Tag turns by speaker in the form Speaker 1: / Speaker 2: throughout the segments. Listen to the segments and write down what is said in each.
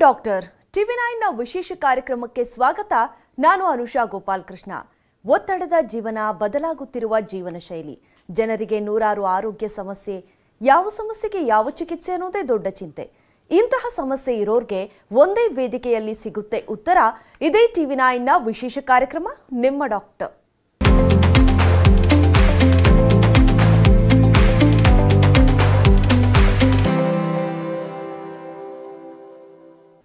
Speaker 1: Doctor ಟಿವಿ9ನ ವಿಶೇಷ ಕಾರ್ಯಕ್ರಮಕ್ಕೆ ಸ್ವಾಗತ. ನಾನು ಅನುಷಾ ಗೋಪಾಲಕೃಷ್ಣ. ಒತ್ತಡದ ಜೀವನ, ಬದಲಾಗುತ್ತಿರುವ ಜೀವನ ಶೈಲಿ, ಜನರಿಗೆ ನೂರಾರು ಆರೋಗ್ಯ ಸಮಸ್ಯೆ, ಯಾವ ಸಮಸ್ಯೆಗೆ ಯಾವ ಚಿಕಿತ್ಸೆ ಅನ್ನೋದೇ ದೊಡ್ಡ ಚಿಂತೆ. ಇಂತಹ ಸಮಸ್ಯೆ ಇರೋರ್ಗೆ ಒಂದೇ ವೇದಿಕೆಯಲ್ಲಿ ಸಿಗುತ್ತೆ ಉತ್ತರ. ಇದೇ ಟಿವಿ9ನ ವಿಶೇಷ ಕಾರ್ಯಕ್ರಮ ನಿಮ್ಮ ಡಾಕ್ಟರ್.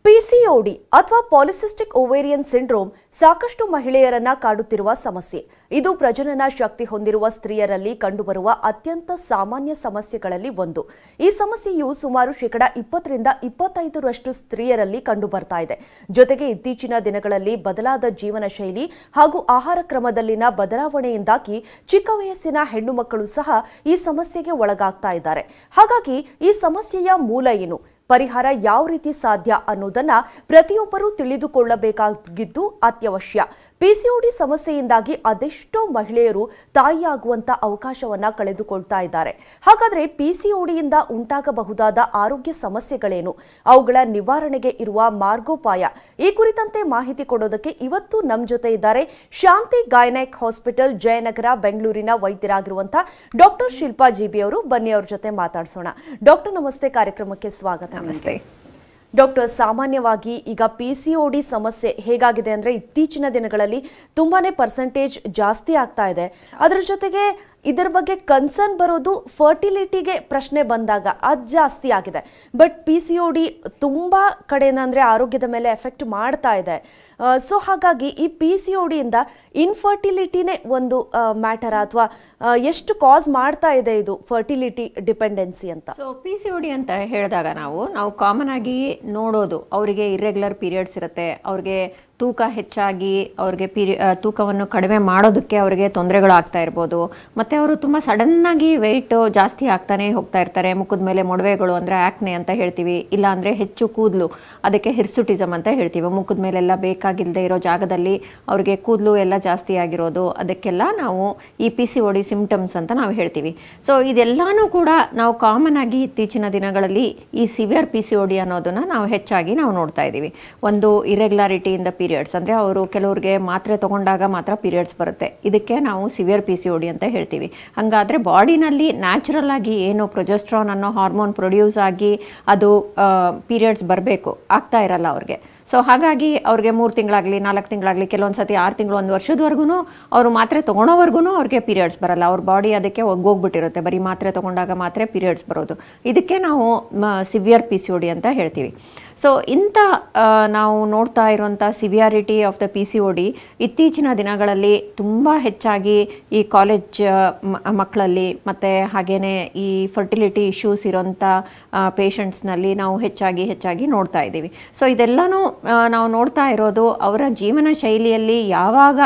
Speaker 1: ಪಿಸಿಒಡಿ ಅಥವಾ ಪಾಲಿಸಿಸ್ಟಿಕ್ ಓವೇರಿಯನ್ ಸಿಂಡ್ರೋಮ್ ಸಾಕಷ್ಟು ಮಹಿಳೆಯರನ್ನ ಕಾಡುತ್ತಿರುವ ಸಮಸ್ಯೆ. ಇದು ಪ್ರಜನನ ಶಕ್ತಿ ಹೊಂದಿರುವ ಸ್ತ್ರೀಯರಲ್ಲಿ ಕಂಡುಬರುವ ಅತ್ಯಂತ ಸಾಮಾನ್ಯ ಸಮಸ್ಯೆಗಳಲ್ಲಿ ಒಂದು. ಈ ಸಮಸ್ಯೆಯು ಸುಮಾರು 20-25% ಸ್ತ್ರೀಯರಲ್ಲಿ ಕಂಡುಬರ್ತಾ ಇದೆ. ಜೊತೆಗೆ ಇತ್ತೀಚಿನ ದಿನಗಳಲ್ಲಿ ಬದಲಾದ ಜೀವನ ಶೈಲಿ ಹಾಗೂ ಆಹಾರ ಕ್ರಮದಲ್ಲಿನ ಬದಲಾವಣೆಯಿಂದಾಗಿ ಚಿಕ್ಕ ವಯಸ್ಸಿನ ಹೆಣ್ಣು ಮಕ್ಕಳು ಸಹ ಈ ಸಮಸ್ಯೆಗೆ ಒಳಗಾಗ್ತಾ ಇದ್ದಾರೆ. ಹಾಗಾಗಿ ಈ ಸಮಸ್ಯೆಯ ಮೂಲ ಏನು, ಪರಿಹಾರ ಯಾವ ರೀತಿ ಸಾಧ್ಯ ಅನ್ನೋದನ್ನ ಪ್ರತಿಯೊಬ್ಬರೂ ತಿಳಿದುಕೊಳ್ಳಬೇಕಾಗಿದ್ದು ಅತ್ಯವಶ್ಯ. ಪಿಸಿಒಡಿ ಸಮಸ್ಯೆಯಿಂದಾಗಿ ಅದೆಷ್ಟೋ ಮಹಿಳೆಯರು ತಾಯಿಯಾಗುವಂತ ಅವಕಾಶವನ್ನ ಕಳೆದುಕೊಳ್ತಾ ಇದ್ದಾರೆ. ಹಾಗಾದ್ರೆ ಪಿಸಿಒಡಿಯಿಂದ ಉಂಟಾಗಬಹುದಾದ ಆರೋಗ್ಯ ಸಮಸ್ಯೆಗಳೇನು, ಅವುಗಳ ನಿವಾರಣೆಗೆ ಇರುವ ಮಾರ್ಗೋಪಾಯ, ಈ ಕುರಿತಂತೆ ಮಾಹಿತಿ ಕೊಡೋದಕ್ಕೆ ಇವತ್ತು ನಮ್ಮ ಜೊತೆ ಇದ್ದಾರೆ ಶಾಂತಿ ಗೈನೆಕ್ ಹಾಸ್ಪಿಟಲ್, ಜಯನಗರ, ಬೆಂಗಳೂರಿನ ವೈದ್ಯರಾಗಿರುವಂತಹ ಡಾಕ್ಟರ್ ಶಿಲ್ಪಾ ಜಿಬಿ ಅವರು. ಬನ್ನಿ ಅವ್ರ ಜೊತೆ ಮಾತಾಡ್ಸೋಣ. ಡಾಕ್ಟರ್ ನಮಸ್ತೆ, ಕಾರ್ಯಕ್ರಮಕ್ಕೆ ಸ್ವಾಗತ.
Speaker 2: ನಮಸ್ತೆ
Speaker 1: ಡಾಕ್ಟರ್, ಸಾಮಾನ್ಯವಾಗಿ ಈಗ ಪಿಸಿಒಡಿ ಸಮಸ್ಯೆ ಹೇಗಾಗಿದೆ ಅಂದ್ರೆ ಇತ್ತೀಚಿನ ದಿನಗಳಲ್ಲಿ ತುಂಬಾನೇ ಪರ್ಸೆಂಟೇಜ್ ಜಾಸ್ತಿ ಆಗ್ತಾ ಇದೆ. ಅದರ ಜೊತೆಗೆ ಇದರ ಬಗ್ಗೆ ಕನ್ಸರ್ನ್ ಬರೋದು ಫರ್ಟಿಲಿಟಿಗೆ ಪ್ರಶ್ನೆ ಬಂದಾಗ ಅದು ಜಾಸ್ತಿ ಆಗಿದೆ. ಬಟ್ ಪಿಸಿಒಡಿ ತುಂಬಾ ಕಡೆಯಿಂದ ಅಂದ್ರೆ ಆರೋಗ್ಯದ ಮೇಲೆ ಎಫೆಕ್ಟ್ ಮಾಡ್ತಾ ಇದೆ. ಸೊ ಹಾಗಾಗಿ ಈ ಪಿಸಿಒಡಿಯಿಂದ ಇನ್ಫರ್ಟಿಲಿಟಿನೇ ಒಂದು ಮ್ಯಾಟರ್ ಅಥವಾ ಎಷ್ಟು ಕಾಸ್ ಮಾಡ್ತಾ ಇದೆ ಇದು ಫರ್ಟಿಲಿಟಿ ಡಿಪೆಂಡೆನ್ಸಿ ಅಂತ?
Speaker 2: ಸೊ ಪಿಸಿಒಡಿ ಅಂತ ಹೇಳಿದಾಗ ನಾವು ಕಾಮನ್ ಆಗಿ ನೋಡೋದು, ಅವರಿಗೆ ಇರ್ರೆಗ್ಯುಲರ್ ಪೀರಿಯಡ್ಸ್ ಇರುತ್ತೆ, ಅವ್ರಿಗೆ ತೂಕ ಹೆಚ್ಚಾಗಿ ಅವ್ರಿಗೆ ತೂಕವನ್ನು ಕಡಿಮೆ ಮಾಡೋದಕ್ಕೆ ಅವರಿಗೆ ತೊಂದರೆಗಳಾಗ್ತಾ ಇರ್ಬೋದು. ಮತ್ತು ಅವರು ತುಂಬ ಸಡನ್ನಾಗಿ ವೆಯ್ಟ್ ಜಾಸ್ತಿ ಆಗ್ತಾನೆ ಹೋಗ್ತಾ ಇರ್ತಾರೆ. ಮುಖದ ಮೇಲೆ ಮೊಡವೆಗಳು ಅಂದರೆ ಆ್ಯಕ್ನೆ ಅಂತ ಹೇಳ್ತೀವಿ, ಇಲ್ಲಾಂದರೆ ಹೆಚ್ಚು ಕೂದಲು, ಅದಕ್ಕೆ ಹಿರ್ಸುಟಿಸಮ್ ಅಂತ ಹೇಳ್ತೀವಿ. ಮುಖದ ಮೇಲೆಲ್ಲ ಬೇಕಾಗಿಲ್ಲದೆ ಇರೋ ಜಾಗದಲ್ಲಿ ಅವ್ರಿಗೆ ಕೂದಲು ಎಲ್ಲ ಜಾಸ್ತಿ ಆಗಿರೋದು, ಅದಕ್ಕೆಲ್ಲ ನಾವು ಈ ಪಿಸಿಒಡಿ ಸಿಂಪ್ಟಮ್ಸ್ ಅಂತ ನಾವು ಹೇಳ್ತೀವಿ. ಸೊ ಇದೆಲ್ಲನೂ ಕೂಡ ನಾವು ಕಾಮನ್ ಆಗಿ ಇತ್ತೀಚಿನ ದಿನಗಳಲ್ಲಿ ಈ ಸಿವಿಯರ್ ಪಿಸಿಒಡಿ ಅನ್ನೋದನ್ನು ನಾವು ಹೆಚ್ಚಾಗಿ ನಾವು ನೋಡ್ತಾ ಇದ್ದೀವಿ. ಒಂದು ಇರೆಗ್ಯುಲಾರಿಟಿಯಿಂದ ಪೀರಿಯಡ್ಸ್ ಅಂದರೆ ಅವರು ಕೆಲವ್ರಿಗೆ ಮಾತ್ರೆ ತಗೊಂಡಾಗ ಮಾತ್ರ ಪೀರಿಯಡ್ಸ್ ಬರುತ್ತೆ, ಇದಕ್ಕೆ ನಾವು ಸಿವಿಯರ್ ಪಿಸಿಒಡಿ ಅಂತ ಹೇಳ್ತೀವಿ. ಹಾಗಾದರೆ ಬಾಡಿನಲ್ಲಿ ನ್ಯಾಚುರಲ್ ಆಗಿ ಏನು ಪ್ರೊಜೆಸ್ಟ್ರಾನ್ ಅನ್ನೋ ಹಾರ್ಮೋನ್ ಪ್ರೊಡ್ಯೂಸ್ ಆಗಿ ಅದು ಪೀರಿಯಡ್ಸ್ ಬರಬೇಕು, ಆಗ್ತಾ ಇರಲ್ಲ ಅವ್ರಿಗೆ. ಸೊ ಹಾಗಾಗಿ ಅವ್ರಿಗೆ 3 ತಿಂಗಳಾಗಲಿ 4 ತಿಂಗಳಾಗಲಿ, ಕೆಲವೊಂದು ಸತಿ 6 ತಿಂಗಳು, 1 ವರ್ಷದವರೆಗೂ ಅವರು ಮಾತ್ರೆ ತೊಗೊಳೋವರೆಗೂ ಅವ್ರಿಗೆ ಪೀರಿಯಡ್ಸ್ ಬರಲ್ಲ. ಅವ್ರ ಬಾಡಿ ಅದಕ್ಕೆ ಒಗ್ಗೋಗ್ಬಿಟ್ಟಿರುತ್ತೆ, ಬರೀ ಮಾತ್ರೆ ತೊಗೊಂಡಾಗ ಮಾತ್ರ ಪೀರಿಯಡ್ಸ್ ಬರೋದು. ಇದಕ್ಕೆ ನಾವು ಸಿವಿಯರ್ ಪಿಸಿಒಡಿ ಅಂತ ಹೇಳ್ತೀವಿ. ಸೊ ಇಂಥ ನಾವು ನೋಡ್ತಾ ಇರುವಂಥ ಸಿವಿಯಾರಿಟಿ ಆಫ್ ದ ಪಿಸಿಒಡಿ ಇತ್ತೀಚಿನ ದಿನಗಳಲ್ಲಿ ತುಂಬ ಹೆಚ್ಚಾಗಿ ಈ ಕಾಲೇಜ್ ಮಕ್ಕಳಲ್ಲಿ ಮತ್ತು ಹಾಗೆಯೇ ಈ ಫರ್ಟಿಲಿಟಿ ಇಶ್ಯೂಸ್ ಇರೋಂಥ ಪೇಷಂಟ್ಸ್ನಲ್ಲಿ ನಾವು ಹೆಚ್ಚಾಗಿ ನೋಡ್ತಾ ಇದ್ದೀವಿ. ಸೊ ಇದೆಲ್ಲನೂ ನಾವು ನೋಡ್ತಾ ಇರೋದು ಅವರ ಜೀವನ ಶೈಲಿಯಲ್ಲಿ ಯಾವಾಗ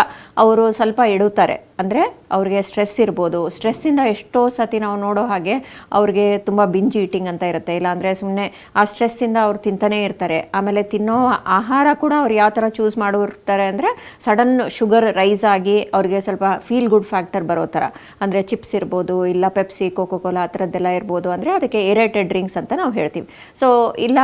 Speaker 2: ಅವರು ಸ್ವಲ್ಪ ಎಡುತ್ತಾರೆ ಅಂದರೆ ಅವ್ರಿಗೆ ಸ್ಟ್ರೆಸ್ ಇರ್ಬೋದು. ಸ್ಟ್ರೆಸ್ಸಿಂದ ಎಷ್ಟೋ ಸತಿ ನಾವು ನೋಡೋ ಹಾಗೆ ಅವ್ರಿಗೆ ತುಂಬ ಬಿಂಜ್ ಈಟಿಂಗ್ ಅಂತ ಇರುತ್ತೆ, ಇಲ್ಲಾಂದರೆ ಸುಮ್ಮನೆ ಆ ಸ್ಟ್ರೆಸ್ಸಿಂದ ಅವ್ರು ತಿಂತಾನೇ ಇರ್ತಾರೆ. ಆಮೇಲೆ ತಿನ್ನೋ ಆಹಾರ ಕೂಡ ಅವ್ರು ಯಾವ ಥರ ಚೂಸ್ ಮಾಡಿರ್ತಾರೆ ಅಂದರೆ ಸಡನ್ ಶುಗರ್ ರೈಸ್ ಆಗಿ ಅವ್ರಿಗೆ ಸ್ವಲ್ಪ ಫೀಲ್ ಗುಡ್ ಫ್ಯಾಕ್ಟರ್ ಬರೋ ಥರ, ಅಂದರೆ ಚಿಪ್ಸ್ ಇರ್ಬೋದು, ಇಲ್ಲ ಪೆಪ್ಸಿ, ಕೋಕೋ-ಕೋಲಾ ಆ ಥರದ್ದೆಲ್ಲ ಇರ್ಬೋದು. ಅಂದರೆ ಅದಕ್ಕೆ ಏರೇಟೆಡ್ ಡ್ರಿಂಕ್ಸ್ ಅಂತ ನಾವು ಹೇಳ್ತೀವಿ. ಸೊ ಇಲ್ಲ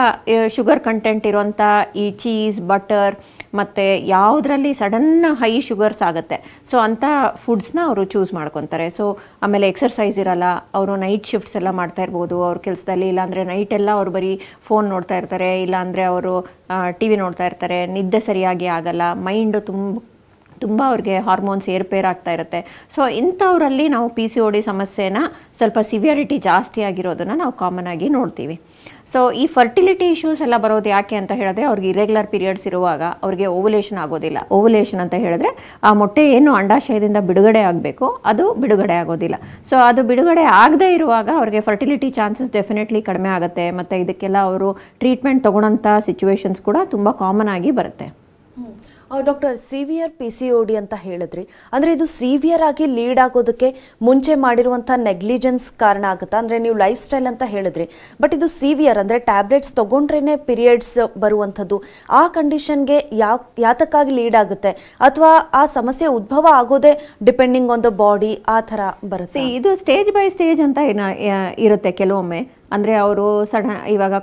Speaker 2: ಶುಗರ್ ಕಂಟೆಂಟ್ ಇರೋಂಥ ಈ ಚೀಸ್, ಬಟರ್ ಮತ್ತು ಯಾವುದರಲ್ಲಿ ಸಡನ್ ಹೈ ಶುಗರ್ಸ್ ಆಗುತ್ತೆ, ಸೊ ಅಂಥ ಫುಡ್ಸ್ನ ಅವರು ಚೂಸ್ ಮಾಡ್ಕೊತಾರೆ. ಸೊ ಆಮೇಲೆ ಎಕ್ಸರ್ಸೈಸ್ ಇರಲ್ಲ, ಅವರು ನೈಟ್ ಶಿಫ್ಟ್ಸ್ ಎಲ್ಲ ಮಾಡ್ತಾ ಇರ್ಬೋದು ಅವ್ರ ಕೆಲಸದಲ್ಲಿ, ಇಲ್ಲಾಂದರೆ ನೈಟೆಲ್ಲ ಅವ್ರು ಬರೀ ಫೋನ್ ನೋಡ್ತಾ ಇರ್ತಾರೆ, ಇಲ್ಲಾಂದರೆ ಅವರು ಟಿ ವಿ ನೋಡ್ತಾ ಇರ್ತಾರೆ, ನಿದ್ದೆ ಸರಿಯಾಗಿ ಆಗಲ್ಲ, ಮೈಂಡು ತುಂಬ ಅವ್ರಿಗೆ ಹಾರ್ಮೋನ್ಸ್ ಏರ್ಪೇರ್ ಆಗ್ತಾ ಇರುತ್ತೆ. ಸೊ ಇಂಥವರಲ್ಲಿ ನಾವು ಪಿಸಿಒಡಿ ಸಮಸ್ಯೆನ ಸ್ವಲ್ಪ ಸಿವಿಯಾರಿಟಿ ಜಾಸ್ತಿ ಆಗಿರೋದನ್ನು ನಾವು ಕಾಮನ್ ಆಗಿ ನೋಡ್ತೀವಿ. ಸೊ ಈ ಫರ್ಟಿಲಿಟಿ ಇಶ್ಯೂಸ್ ಎಲ್ಲ ಬರೋದು ಯಾಕೆ ಅಂತ ಹೇಳಿದ್ರೆ, ಅವ್ರಿಗೆ ಇರೆಗ್ಯುಲರ್ ಪೀರಿಯಡ್ಸ್ ಇರುವಾಗ ಅವ್ರಿಗೆ ಓವುಲೇಷನ್ ಆಗೋದಿಲ್ಲ. ಓವುಲೇಷನ್ ಅಂತ ಹೇಳಿದ್ರೆ ಆ ಮೊಟ್ಟೆ ಏನು ಅಂಡಾಶಯದಿಂದ ಬಿಡುಗಡೆ ಆಗಬೇಕು ಅದು ಬಿಡುಗಡೆ ಆಗೋದಿಲ್ಲ. ಸೊ ಅದು ಬಿಡುಗಡೆ ಆಗದೇ ಇರುವಾಗ ಅವ್ರಿಗೆ ಫರ್ಟಿಲಿಟಿ ಚಾನ್ಸಸ್ ಡೆಫಿನೆಟ್ಲಿ ಕಡಿಮೆ ಆಗುತ್ತೆ. ಮತ್ತು ಇದಕ್ಕೆಲ್ಲ ಅವರು ಟ್ರೀಟ್ಮೆಂಟ್ ತೊಗೊಳೋಂಥ ಸಿಚುವೇಶನ್ಸ್ ಕೂಡ ತುಂಬ ಕಾಮನ್ ಆಗಿ ಬರುತ್ತೆ.
Speaker 1: ಡಾಕ್ಟರ್, ಸಿವಿಯರ್ ಪಿಸಿಒಡಿ ಅಂತ ಹೇಳಿದ್ರಿ, ಅಂದರೆ ಇದು ಸಿವಿಯರ್ ಆಗಿ ಲೀಡ್ ಆಗೋದಕ್ಕೆ ಮುಂಚೆ ಮಾಡಿರುವಂಥ ನೆಗ್ಲಿಜೆನ್ಸ್ ಕಾರಣ ಆಗುತ್ತಾ? ಅಂದರೆ ನೀವು ಲೈಫ್ ಸ್ಟೈಲ್ ಅಂತ ಹೇಳಿದ್ರಿ, ಬಟ್ ಇದು ಸಿವಿಯರ್ ಅಂದರೆ ಟ್ಯಾಬ್ಲೆಟ್ಸ್ ತೊಗೊಂಡ್ರೇ ಪೀರಿಯಡ್ಸ್ ಬರುವಂಥದ್ದು, ಆ ಕಂಡೀಷನ್ಗೆ ಯಾತಕ್ಕಾಗಿ ಲೀಡ್ ಆಗುತ್ತೆ? ಅಥವಾ ಆ ಸಮಸ್ಯೆ ಉದ್ಭವ ಆಗೋದೇ ಡಿಪೆಂಡಿಂಗ್ ಆನ್ ದ ಬಾಡಿ ಆ ಥರ ಬರುತ್ತೆ?
Speaker 2: ಇದು ಸ್ಟೇಜ್ ಬೈ ಸ್ಟೇಜ್ ಅಂತ ಇರುತ್ತೆ ಕೆಲವೊಮ್ಮೆ. ಅಂದರೆ ಅವರು ಇವಾಗ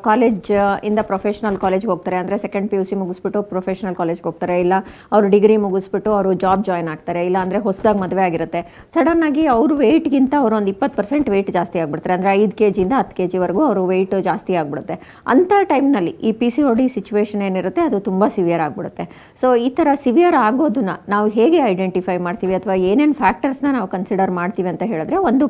Speaker 2: ಇಂದ ಪ್ರೊಫೆಷ್ನಲ್ ಕಾಲೇಜ್ಗೆ ಹೋಗ್ತಾರೆ, ಅಂದರೆ ಸೆಕೆಂಡ್ PUC ಮುಗಿಸ್ಬಿಟ್ಟು ಪ್ರೊಫೆಷ್ನಲ್ ಕಾಲೇಜ್ಗೆ ಹೋಗ್ತಾರೆ, ಇಲ್ಲ ಅವರು ಡಿಗ್ರಿ ಮುಗಿಸ್ಬಿಟ್ಟು ಅವರು ಜಾಬ್ ಜಾಯ್ನ್ ಆಗ್ತಾರೆ, ಇಲ್ಲ ಅಂದರೆ ಹೊಸದಾಗಿ ಮದುವೆ ಆಗಿರುತ್ತೆ. ಸಡನ್ನಾಗಿ ಅವರು ವೆಯ್ಟ್ಗಿಂತ ಅವರು ಒಂದು 20% ವೆಯ್ಟ್ ಜಾಸ್ತಿ ಆಗಿಬಿಡ್ತಾರೆ. ಅಂದರೆ 5 kg ಇಂದ 10 kgವರೆಗೂ ಅವರು ವೆಯ್ಟ್ ಜಾಸ್ತಿ ಆಗಿಬಿಡುತ್ತೆ. ಅಂಥ ಟೈಮ್ನಲ್ಲಿ ಈ PCOD ಸಿಚುವೇಶನ್ ಏನಿರುತ್ತೆ ಅದು ತುಂಬ ಸಿವಿಯರ್ ಆಗಿಬಿಡುತ್ತೆ. ಸೊ ಈ ಥರ ಸಿವಿಯರ್ ಆಗೋದನ್ನ ನಾವು ಹೇಗೆ ಐಡೆಂಟಿಫೈ ಮಾಡ್ತೀವಿ ಅಥವಾ ಏನೇನು ಫ್ಯಾಕ್ಟರ್ಸ್ನ ನಾವು ಕನ್ಸಿಡರ್ ಮಾಡ್ತೀವಿ ಅಂತ ಹೇಳಿದ್ರೆ, ಒಂದು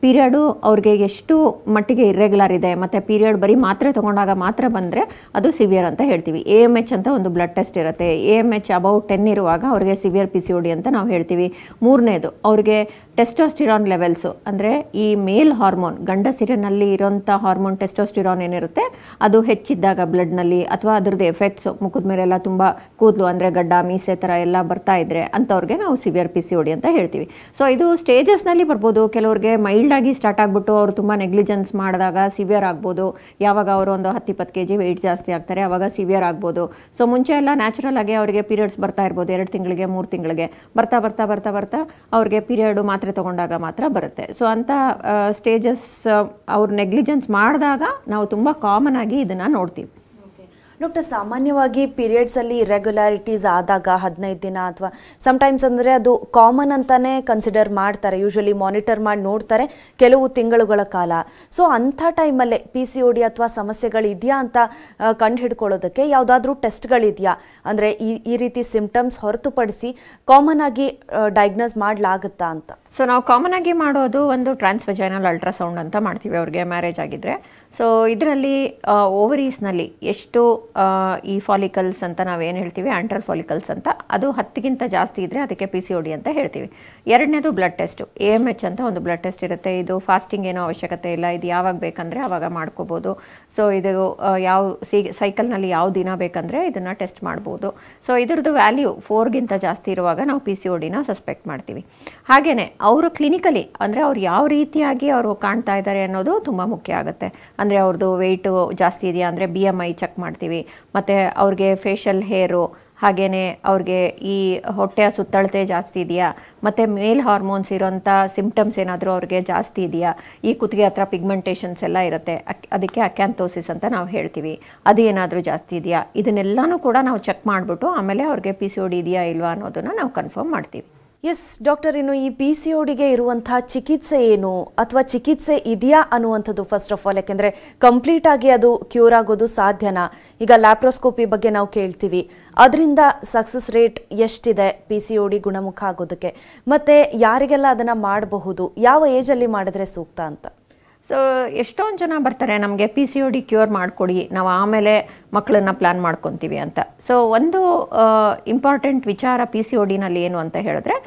Speaker 2: ಪೀರಿಯಡು ಅವ್ರಿಗೆ ಎಷ್ಟು ಮಟ್ಟಿಗೆ ಇರ್ರೆಗ್ಯುಲರ್ ಇದೆ, ಮತ್ತು ಪೀರಿಯಡ್ ಬರೀ ಮಾತ್ರೆ ತೊಗೊಂಡಾಗ ಮಾತ್ರ ಬಂದರೆ ಅದು ಸಿವಿಯರ್ ಅಂತ ಹೇಳ್ತೀವಿ. AMH ಅಂತ ಒಂದು ಬ್ಲಡ್ ಟೆಸ್ಟ್ ಇರುತ್ತೆ. AMH ಅಬೌವ್ 10 ಇರುವಾಗ ಅವ್ರಿಗೆ ಸಿವಿಯರ್ PCOD ಅಂತ ನಾವು ಹೇಳ್ತೀವಿ. ಮೂರನೇದು, ಅವ್ರಿಗೆ ಟೆಸ್ಟೋಸ್ಟಿರಾನ್ ಲೆವೆಲ್ಸು, ಅಂದರೆ ಈ ಮೇಲ್ ಹಾರ್ಮೋನ್, ಗಂಡಸಿರಿನಲ್ಲಿ ಇರೋಂಥ ಹಾರ್ಮೋನ್ ಟೆಸ್ಟೋಸ್ಟಿರಾನ್ ಏನಿರುತ್ತೆ ಅದು ಹೆಚ್ಚಿದ್ದಾಗ ಬ್ಲಡ್ನಲ್ಲಿ, ಅಥವಾ ಅದ್ರದ್ದು ಎಫೆಕ್ಟ್ಸು ಮುಖದ ಮೇಲೆಲ್ಲ ತುಂಬ ಕೂದಲು ಅಂದರೆ ಗಡ್ಡ ಮೀಸೆ ಥರ ಎಲ್ಲ ಬರ್ತಾ ಇದ್ದರೆ ಅಂಥವ್ರಿಗೆ ನಾವು ಸಿವಿಯರ್ PCOD ಅಂತ ಹೇಳ್ತೀವಿ. ಸೊ ಇದು ಸ್ಟೇಜಸ್ನಲ್ಲಿ ಬರ್ಬೋದು. ಕೆಲವ್ರಿಗೆ ಮೈಲ್ಡಾಗಿ ಸ್ಟಾರ್ಟ್ ಆಗಿಬಿಟ್ಟು ಅವರು ತುಂಬ ನೆಗ್ಲಿಜೆನ್ಸ್ ಮಾಡಿದಾಗ ಸಿವಿಯರ್ ಆಗ್ಬೋದು. ಯಾವಾಗ ಅವರು ಒಂದು 10-20 kg ವೆಯ್ಟ್ ಜಾಸ್ತಿ ಆಗ್ತಾರೆ ಆವಾಗ ಸಿವಿಯರ್ ಆಗ್ಬೋದು. ಸೊ ಮುಂಚೆ ಎಲ್ಲ ನ್ಯಾಚುರಲ್ ಆಗಿ ಅವರಿಗೆ ಪೀರಿಯಡ್ಸ್ ಬರ್ತಾ ಇರ್ಬೋದು, 2 ತಿಂಗಳಿಗೆ 3 ತಿಂಗಳಿಗೆ ಬರ್ತಾ ಬರ್ತಾ ಬರ್ತಾ ಬರ್ತಾ ಅವ್ರಿಗೆ ಪೀರಿಯಡು ಮಾತ್ರೆ ತಗೊಂಡಾಗ ಮಾತ್ರ ಬರುತ್ತೆ. ಸೊ ಅಂಥ ಸ್ಟೇಜಸ್ ಅವ್ರು ನೆಗ್ಲಿಜೆನ್ಸ್ ಮಾಡಿದಾಗ ನಾವು ತುಂಬ ಕಾಮನ್ ಆಗಿ ಇದನ್ನು ನೋಡ್ತೀವಿ.
Speaker 1: ಡಾಕ್ಟರ್, ಸಾಮಾನ್ಯವಾಗಿ ಪೀರಿಯಡ್ಸಲ್ಲಿ ಇರೆಗ್ಯುಲಾರಿಟೀಸ್ ಆದಾಗ 15 ದಿನ ಅಥವಾ ಸಮ್ಟೈಮ್ಸ್ ಅಂದರೆ ಅದು ಕಾಮನ್ ಅಂತಲೇ ಕನ್ಸಿಡರ್ ಮಾಡ್ತಾರೆ. ಯೂಶ್ವಲಿ ಮಾನಿಟರ್ ಮಾಡಿ ನೋಡ್ತಾರೆ ಕೆಲವು ತಿಂಗಳುಗಳ ಕಾಲ. ಸೊ ಅಂಥ ಟೈಮಲ್ಲೇ PCOD ಅಥವಾ ಸಮಸ್ಯೆಗಳಿದೆಯಾ ಅಂತ ಕಂಡು ಹಿಡ್ಕೊಳ್ಳೋದಕ್ಕೆ ಯಾವುದಾದ್ರೂ ಟೆಸ್ಟ್ಗಳಿದೆಯಾ? ಅಂದರೆ ಈ ರೀತಿ ಸಿಂಪ್ಟಮ್ಸ್ ಹೊರತುಪಡಿಸಿ ಕಾಮನ್ ಆಗಿ ಡಯಾಗ್ನೋಸ್ ಮಾಡಲಾಗುತ್ತಾ ಅಂತ?
Speaker 2: ಸೊ ನಾವು ಕಾಮನ್ ಆಗಿ ಮಾಡೋದು ಒಂದು ಟ್ರಾನ್ಸ್ವೆಜೈನಲ್ ಅಲ್ಟ್ರಾಸೌಂಡ್ ಅಂತ ಮಾಡ್ತೀವಿ ಅವ್ರಿಗೆ ಮ್ಯಾರೇಜ್ ಆಗಿದ್ದರೆ. ಸೊ ಇದರಲ್ಲಿ ಓವರೀಸ್ನಲ್ಲಿ ಎಷ್ಟು ಈ ಫಾಲಿಕಲ್ಸ್ ಅಂತ ನಾವೇನು ಹೇಳ್ತೀವಿ, ಆಂಟ್ರಲ್ ಫಾಲಿಕಲ್ಸ್ ಅಂತ, ಅದು 10ಗಿಂತ ಜಾಸ್ತಿ ಇದ್ದರೆ ಅದಕ್ಕೆ PCOD ಅಂತ ಹೇಳ್ತೀವಿ. ಎರಡನೇದು ಬ್ಲಡ್ ಟೆಸ್ಟು, AMH ಅಂತ ಒಂದು ಬ್ಲಡ್ ಟೆಸ್ಟ್ ಇರುತ್ತೆ. ಇದು ಫಾಸ್ಟಿಂಗ್ ಏನೋ ಅವಶ್ಯಕತೆ ಇಲ್ಲ, ಇದು ಯಾವಾಗ ಬೇಕಂದರೆ ಆವಾಗ ಮಾಡ್ಕೋಬೋದು. ಸೊ ಇದು ಯಾವ ಸೈಕಲ್ನಲ್ಲಿ ಯಾವ ದಿನ ಬೇಕಂದರೆ ಇದನ್ನು ಟೆಸ್ಟ್ ಮಾಡ್ಬೋದು. ಸೊ ಇದ್ರದ್ದು ವ್ಯಾಲ್ಯೂ 4ಗಿಂತ ಜಾಸ್ತಿ ಇರುವಾಗ ನಾವು PCODನ ಸಸ್ಪೆಕ್ಟ್ ಮಾಡ್ತೀವಿ. ಹಾಗೆಯೇ ಅವರು ಕ್ಲಿನಿಕಲಿ ಅಂದರೆ ಅವ್ರು ಯಾವ ರೀತಿಯಾಗಿ ಅವರು ಕಾಣ್ತಾ ಇದ್ದಾರೆ ಅನ್ನೋದು ತುಂಬ ಮುಖ್ಯ ಆಗುತ್ತೆ. ಅಂದರೆ ಅವ್ರದ್ದು ವೆಯ್ಟು ಜಾಸ್ತಿ ಇದೆಯಾ ಅಂದರೆ BMI ಚೆಕ್ ಮಾಡ್ತೀವಿ. ಮತ್ತು ಅವ್ರಿಗೆ ಫೇಶಿಯಲ್ ಹೇರು, ಹಾಗೆಯೇ ಅವ್ರಿಗೆ ಈ ಹೊಟ್ಟೆಯ ಸುತ್ತಳತೆ ಜಾಸ್ತಿ ಇದೆಯಾ, ಮತ್ತು ಮೇಲ್ ಹಾರ್ಮೋನ್ಸ್ ಇರೋಂಥ ಸಿಂಪ್ಟಮ್ಸ್ ಏನಾದರೂ ಅವ್ರಿಗೆ ಜಾಸ್ತಿ ಇದೆಯಾ, ಈ ಕುತ್ತಿಗೆ ಹತ್ರ ಪಿಗ್ಮೆಂಟೇಷನ್ಸ್ ಎಲ್ಲ ಇರುತ್ತೆ, ಅದಕ್ಕೆ ಅಕ್ಯಾಂಥೋಸಿಸ್ ಅಂತ ನಾವು ಹೇಳ್ತೀವಿ, ಅದು ಏನಾದರೂ ಜಾಸ್ತಿ ಇದೆಯಾ, ಇದನ್ನೆಲ್ಲನೂ ಕೂಡ ನಾವು ಚೆಕ್ ಮಾಡಿಬಿಟ್ಟು ಆಮೇಲೆ ಅವ್ರಿಗೆ PCOD ಇದೆಯಾ ಇಲ್ವಾ ಅನ್ನೋದನ್ನು ನಾವು ಕನ್ಫರ್ಮ್ ಮಾಡ್ತೀವಿ.
Speaker 1: ಎಸ್ ಡಾಕ್ಟರ್, ಇನ್ನು ಈ PCODಗೆ ಇರುವಂಥ ಚಿಕಿತ್ಸೆ ಏನು ಅಥವಾ ಚಿಕಿತ್ಸೆ ಇದೆಯಾ ಅನ್ನುವಂಥದ್ದು ಫಸ್ಟ್ ಆಫ್ ಆಲ್, ಯಾಕೆಂದರೆ ಕಂಪ್ಲೀಟ್ ಆಗಿ ಅದು ಕ್ಯೂರ್ ಆಗೋದು ಸಾಧ್ಯನಾ? ಈಗ ಲ್ಯಾಪ್ರೋಸ್ಕೋಪಿ ಬಗ್ಗೆ ನಾವು ಕೇಳ್ತೀವಿ, ಅದರಿಂದ ಸಕ್ಸಸ್ ರೇಟ್ ಎಷ್ಟಿದೆ PCOD ಗುಣಮುಖ ಆಗೋದಕ್ಕೆ? ಮತ್ತು ಯಾರಿಗೆಲ್ಲ ಅದನ್ನು ಮಾಡಬಹುದು, ಯಾವ ಏಜಲ್ಲಿ ಮಾಡಿದ್ರೆ ಸೂಕ್ತ ಅಂತ?
Speaker 2: ಸೊ ಎಷ್ಟೊಂದು ಜನ ಬರ್ತಾರೆ, ನಮಗೆ PCOD ಕ್ಯೂರ್ ಮಾಡಿಕೊಡಿ, ನಾವು ಆಮೇಲೆ ಮಕ್ಕಳನ್ನು ಪ್ಲ್ಯಾನ್ ಮಾಡ್ಕೊತೀವಿ ಅಂತ. ಸೊ ಒಂದು ಇಂಪಾರ್ಟೆಂಟ್ ವಿಚಾರ PCODನಲ್ಲಿ ಏನು ಅಂತ ಹೇಳಿದ್ರೆ,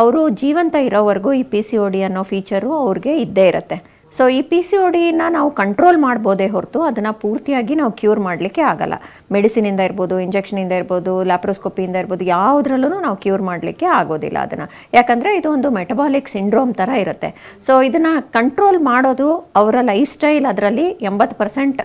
Speaker 2: ಅವರು ಜೀವಂತ ಇರೋವರೆಗೂ ಈ PCOD ಅನ್ನೋ ಫೀಚರು ಅವ್ರಿಗೆ ಇದ್ದೇ ಇರುತ್ತೆ. ಸೊ ಈ PCODನ ನಾವು ಕಂಟ್ರೋಲ್ ಮಾಡ್ಬೋದೇ ಹೊರತು ಅದನ್ನು ಪೂರ್ತಿಯಾಗಿ ನಾವು ಕ್ಯೂರ್ ಮಾಡಲಿಕ್ಕೆ ಆಗಲ್ಲ. ಮೆಡಿಸಿನಿಂದ ಇರ್ಬೋದು, ಇಂಜೆಕ್ಷನಿಂದ ಇರ್ಬೋದು, ಲ್ಯಾಪ್ರೋಸ್ಕೋಪಿಯಿಂದ ಇರ್ಬೋದು, ಯಾವುದ್ರಲ್ಲೂ ನಾವು ಕ್ಯೂರ್ ಮಾಡಲಿಕ್ಕೆ ಆಗೋದಿಲ್ಲ ಅದನ್ನು. ಯಾಕಂದರೆ ಇದು ಒಂದು ಮೆಟಬಾಲಿಕ್ ಸಿಂಡ್ರೋಮ್ ಥರ ಇರುತ್ತೆ. ಸೊ ಇದನ್ನು ಕಂಟ್ರೋಲ್ ಮಾಡೋದು ಅವರ ಲೈಫ್ ಸ್ಟೈಲ್ ಅದರಲ್ಲಿ 80%